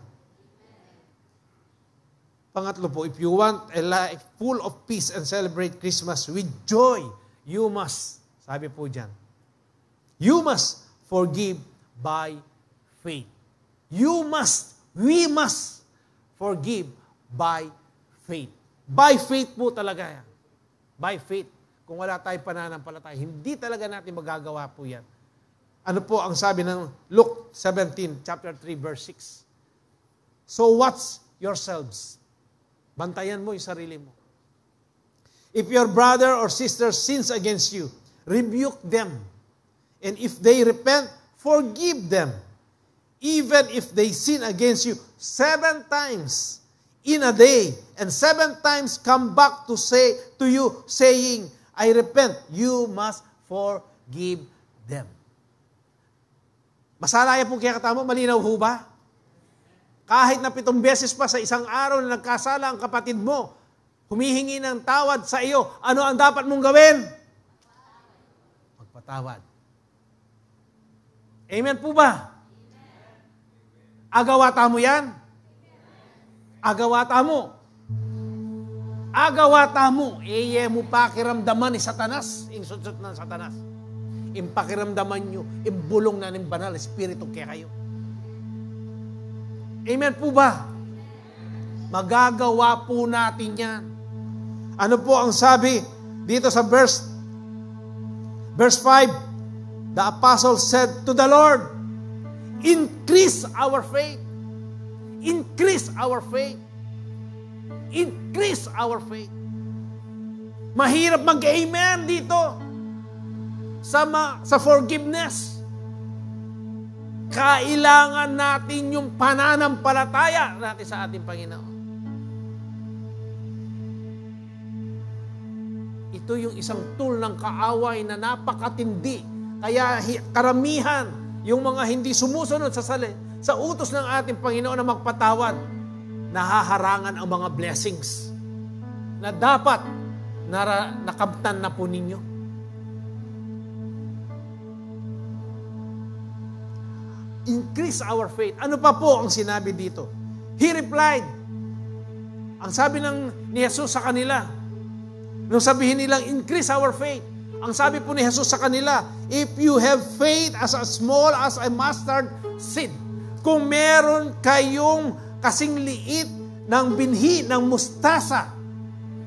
Pangatlo po, if you want a life full of peace and celebrate Christmas with joy, you must, sabi po dyan, you must forgive by faith. We must forgive by faith. By faith po talaga yan. By faith. Kung wala tayong pananampalataya, hindi talaga natin magagawa po yan. Ano po ang sabi ng Luke 17, chapter 3, verse 6? So watch yourselves. Bantayan mo yung sarili mo. If your brother or sister sins against you, rebuke them. And if they repent, forgive them. Even if they sin against you 7 times in a day, and 7 times come back to you saying, I repent, you must forgive them. Masalaya po kaya katamo, malinaw ho ba? Kahit na 7 beses pa sa isang araw na nagkasala ang kapatid mo, humihingi ng tawad sa iyo, ano ang dapat mong gawin? Magpatawad. Amen po ba? Agawata mo yan? Agawata mo. Agawata mo. Mo pakiramdaman ni Satanas, insutsut ng Satanas. Impakiramdaman nyo, imbulong na ng banal espiritu kaya kayo. Amen po ba? Magagawa po natin yan. Ano po ang sabi dito sa verse 5? The apostle said to the Lord, increase our faith. Increase our faith. Increase our faith. Mahirap mag-amen dito sa forgiveness. Kailangan natin yung pananampalataya natin sa ating Panginoon. Ito yung isang tool ng kaaway na napakatindi. Kaya karamihan, yung mga hindi sumusunod sa utos ng ating Panginoon na magpatawad, nahaharangan ang mga blessings na dapat nakamtan na po ninyo. Increase our faith. Ano pa po ang sinabi dito? He replied. Ang sabi ni Jesus sa kanila, nung sabihin nilang increase our faith, ang sabi po ni Jesus sa kanila, if you have faith as small as a mustard seed, kung meron kayong kasing liit ng binhi ng mustasa,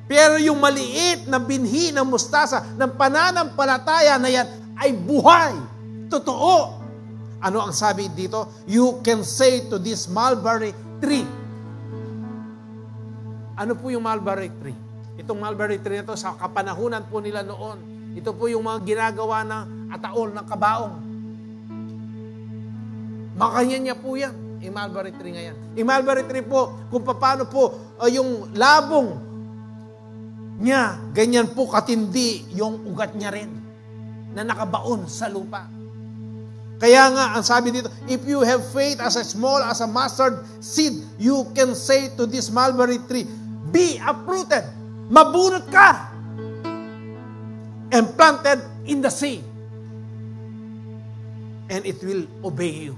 Pero yung maliit na binhi ng mustasa, ng pananampalataya na yan, ay buhay. Totoo. Ano ang sabi dito? You can say to this mulberry tree. Ano po yung mulberry tree? Itong mulberry tree na ito, sa kapanahunan po nila noon, ito po yung mga ginagawa ng ataol, ng kabaong. Makanya niya po yan, yung mulberry tree ngayon. Yung mulberry tree po, kung paano po yung labong niya, ganyan po katindi yung ugat niya rin na nakabaon sa lupa. Kaya nga, ang sabi dito, if you have faith as small as a mustard seed, you can say to this mulberry tree, be uprooted, mabunot ka, and planted in the sea, and it will obey you.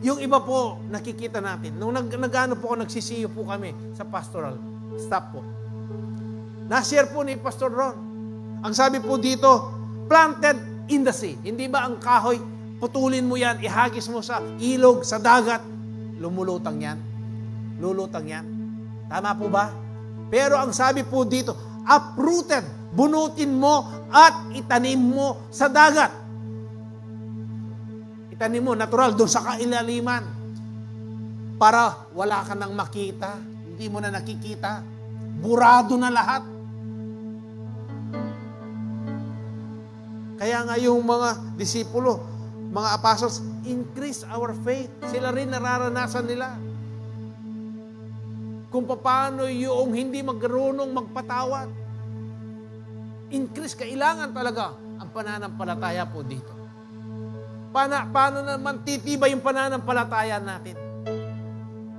Yung iba po, nakikita natin, nung nag-ano po ako, nagsisiyo po kami sa pastoral staff po. Na-share po ni Pastor Ron. Ang sabi po dito, planted in the sea. Hindi ba ang kahoy, putulin mo yan, ihagis mo sa ilog, sa dagat, lumulutang yan? Lulutang yan? Tama po ba? Pero ang sabi po dito, uprooted, bunutin mo at itanim mo sa dagat. Itanim mo, natural, doon sa kailaliman. Para wala ka nang makita. Hindi mo na nakikita. Burado na lahat. Kaya nga yung mga disipulo, mga apostles, increase our faith. Sila rin nararanasan nila. Kung paano yung hindi magkarunong magpatawad. Increase, kailangan talaga ang pananampalataya po dito. Paano naman titibay yung pananampalataya natin?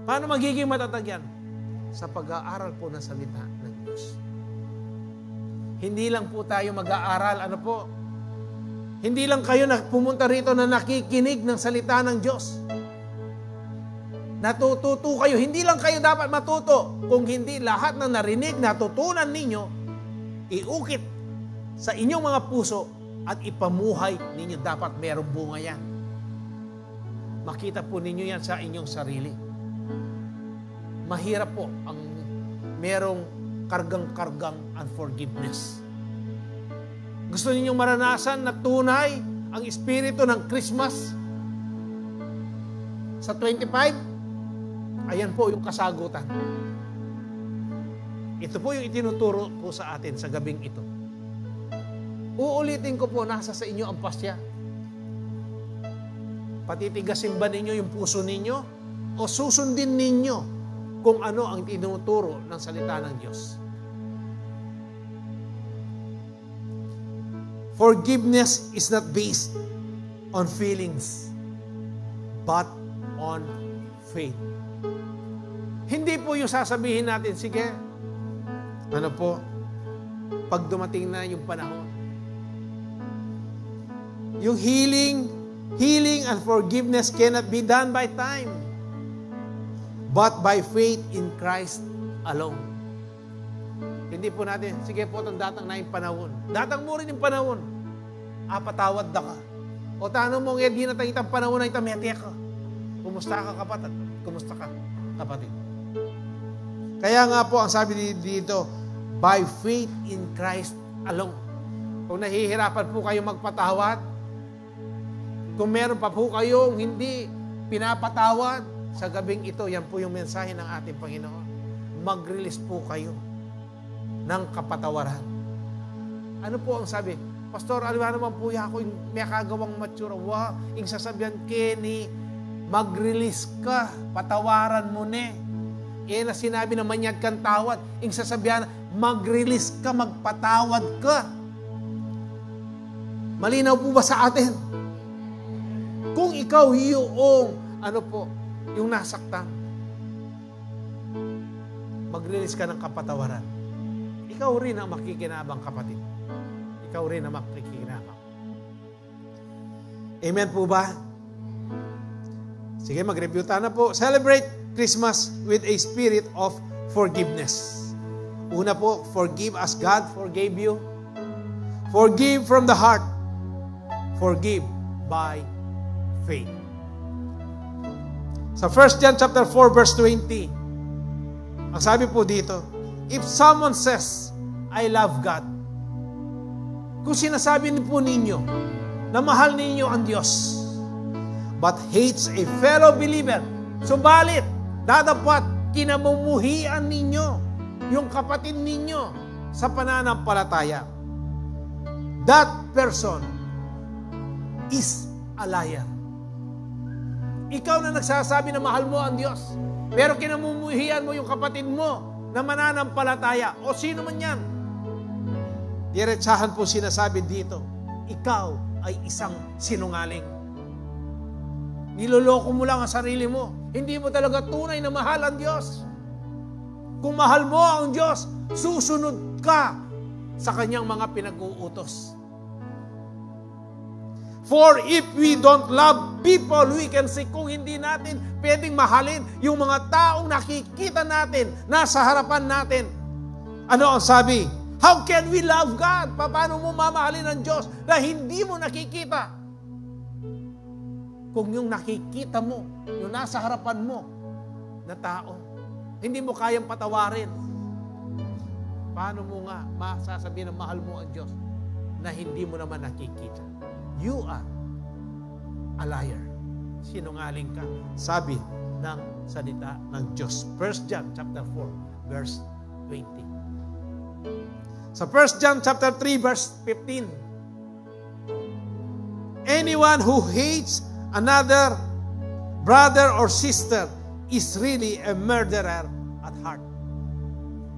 Paano magiging matatag yan? Sa pag-aaral po ng salita ng Diyos. Hindi lang po tayo mag-aaral, ano po? Hindi lang kayo pumunta rito na nakikinig ng salita ng Diyos. Natututo kayo. Hindi lang kayo dapat matuto. Kung hindi, lahat ng narinig, natutunan ninyo, iukit sa inyong mga puso at ipamuhay ninyo. Dapat merong bunga yan. Makita po ninyo yan sa inyong sarili. Mahirap po ang merong kargang-kargang unforgiveness. Gusto ninyong maranasan na tunay ang espiritu ng Christmas sa 25? Ayan po yung kasagutan. Ito po yung itinuturo po sa atin sa gabing ito. Uulitin ko po, nasa sa inyo ang pasya. Patitigasin ba ninyo yung puso ninyo? O susundin ninyo kung ano ang tinuturo ng salita ng Diyos? Forgiveness is not based on feelings, but on faith. Hindi po yung sasabihin natin, sige, ano po, pag dumating na yung panahon. Yung healing and forgiveness cannot be done by time, but by faith in Christ alone. Hindi po natin, sige po, datang na yung panahon. Datang mo rin yung panahon. Patawad na ka. O tanong mo, di na tayo itang panahon na itamete ka. Kumusta ka, kapatid? Kumusta ka, kapatid? Kaya nga po, ang sabi dito, by faith in Christ alone. Kung nahihirapan po kayo magpatawad, kung meron pa po kayong hindi pinapatawad, sa gabing ito, yan po yung mensahe ng ating Panginoon. Mag-release po kayo ng kapatawaran. Ano po ang sabi? Pastor, alam naman po ako yung may kagawang mature. Yung sasabihan, Kenny, mag-release ka, patawaran mo na. Na sinabi na manyad kang tawad. Yung sasabihan, mag-release ka, magpatawad ka. Malinaw po ba sa atin? Kung ikaw yung, yung nasaktan, mag-release ka ng kapatawaran. Ikaw rin ang makikinabang, kapatid. Ikaw rin ang makikinabang. Amen po ba? Sige, mag-review tayo na po. Celebrate Christmas with a spirit of forgiveness. Una po, forgive as God forgave you. Forgive from the heart. Forgive by faith. Sa 1 John chapter 4 verse 20, Ang sabi po dito, if someone says, I love God, kung sinasabi po ninyo na mahal ninyo ang Diyos, but hates a fellow believer, subalit, dadapat kinamumuhian ninyo yung kapatid ninyo sa pananampalataya, that person is a liar. Ikaw na nagsasabi na mahal mo ang Diyos, pero kinamumuhian mo yung kapatid mo na mananampalataya, o sino man yan. Diretsahan po sinasabi dito, ikaw ay isang sinungaling. Niloloko mo lang ang sarili mo. Hindi mo talaga tunay na mahal ang Diyos. Kung mahal mo ang Diyos, susunod ka sa kanyang mga pinag-uutos. For if we don't love people, we can say, kung hindi natin pwedeng mahalin yung mga taong nakikita natin, nasa harapan natin. Ano ang sabi? How can we love God? Paano mo mamahalin ang Diyos na hindi mo nakikita? Kung yung nakikita mo, yung nasa harapan mo na tao, hindi mo kayang patawarin, paano mo nga masasabihin na mahal mo ang Diyos na hindi mo naman nakikita? You are a liar. Sinungaling ka. Sabi ng salita ng Diyos. 1 John chapter 4, verse 20. Sa 1 John chapter 3, verse 15. Anyone who hates another brother or sister is really a murderer at heart.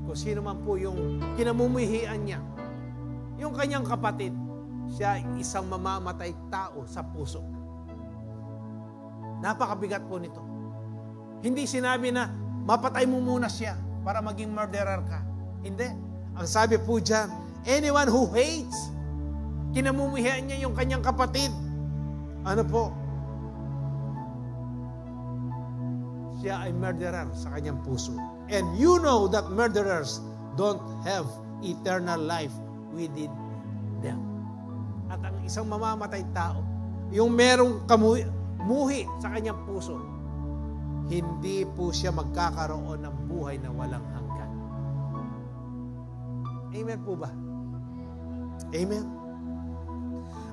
Kung sino man po yung kinamumuhian niya, yung kanyang kapatid, siya ay isang mamamatay tao sa puso. Napakabigat po nito. Hindi sinabi na mapatay mo muna siya para maging murderer ka. Hindi. Ang sabi po dyan, anyone who hates, kinamumuhian niya yung kanyang kapatid. Ano po? Siya ay murderer sa kanyang puso. And you know that murderers don't have eternal life within them. At ang isang mamamatay tao, yung merong muhi sa kanyang puso, hindi po siya magkakaroon ng buhay na walang hanggan. Amen po ba? Amen.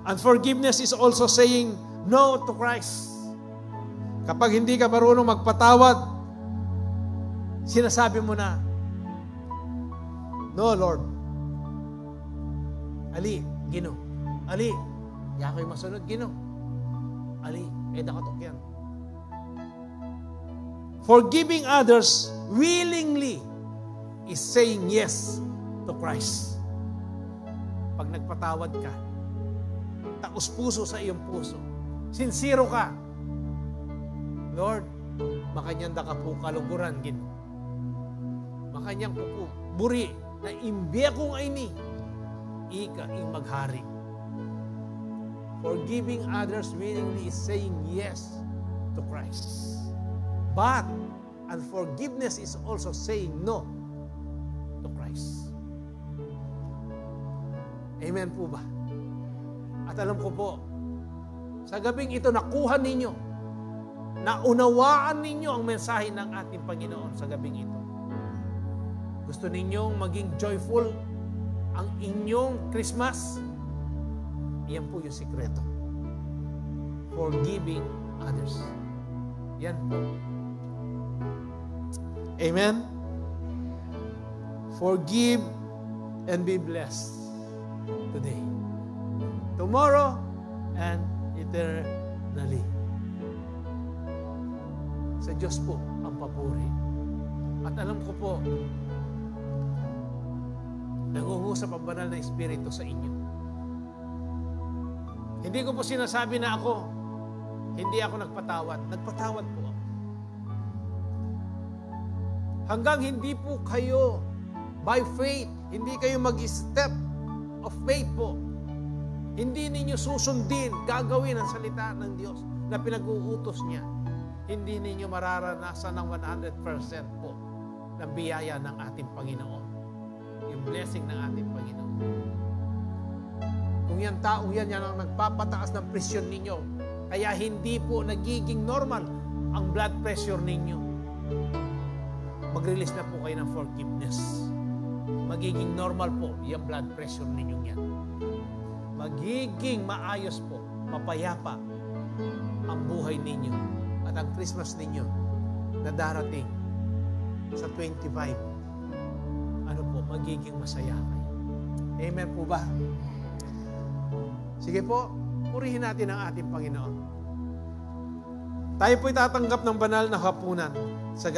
Unforgiveness is also saying no to Christ. Kapag hindi ka marunong magpatawad, sinasabi mo na, no, Lord. Ali, Gino. Ali, di ako'y masunod, Gino. Ali, nakatok yan. Forgiving others willingly is saying yes to Christ. Pag nagpatawad ka, taos puso sa iyong puso, sincero ka, Lord, makanyanda ka po kaluguran, Gino. Makanyang po buri na imbiya kong ay ni, ika ing maghari. Forgiving others willingly is saying yes to Christ. But unforgiveness is also saying no to Christ. Amen po ba? At alam ko po, sa gabing ito nakuha ninyo, naunawaan ninyo ang mensahe ng ating Panginoon sa gabing ito. Gusto ninyong maging joyful ang inyong Christmas? Yan po yung sikreto. Forgiving others. Yan po. Amen? Forgive and be blessed today, tomorrow, and eternally. Sa Diyos po ang papuri. At alam ko po, nangungusap ang banal na Espiritu sa inyo. Hindi ko po sinasabi na hindi ako nagpatawad. Nagpatawad po ako. Hanggang hindi po kayo by faith, hindi kayo mag-step of faith po, hindi ninyo susundin, gagawin ang salita ng Diyos na pinag-uutos niya, hindi ninyo mararanasan ng 100% po ng biyaya ng ating Panginoon. Yung blessing ng ating Panginoon. Kung yan taong yan ang nagpapataas ng presyon ninyo, kaya hindi po nagiging normal ang blood pressure ninyo. mag-release na po kayo ng forgiveness. Magiging normal po yung blood pressure ninyong yan. Magiging maayos po, mapayapa ang buhay ninyo at ang Christmas ninyo na darating sa 25. Ano po, magiging masaya kayo. Amen po ba? Sige po, purihin natin ang ating Panginoon. Tayo po'y tatanggap ng banal na hapunan.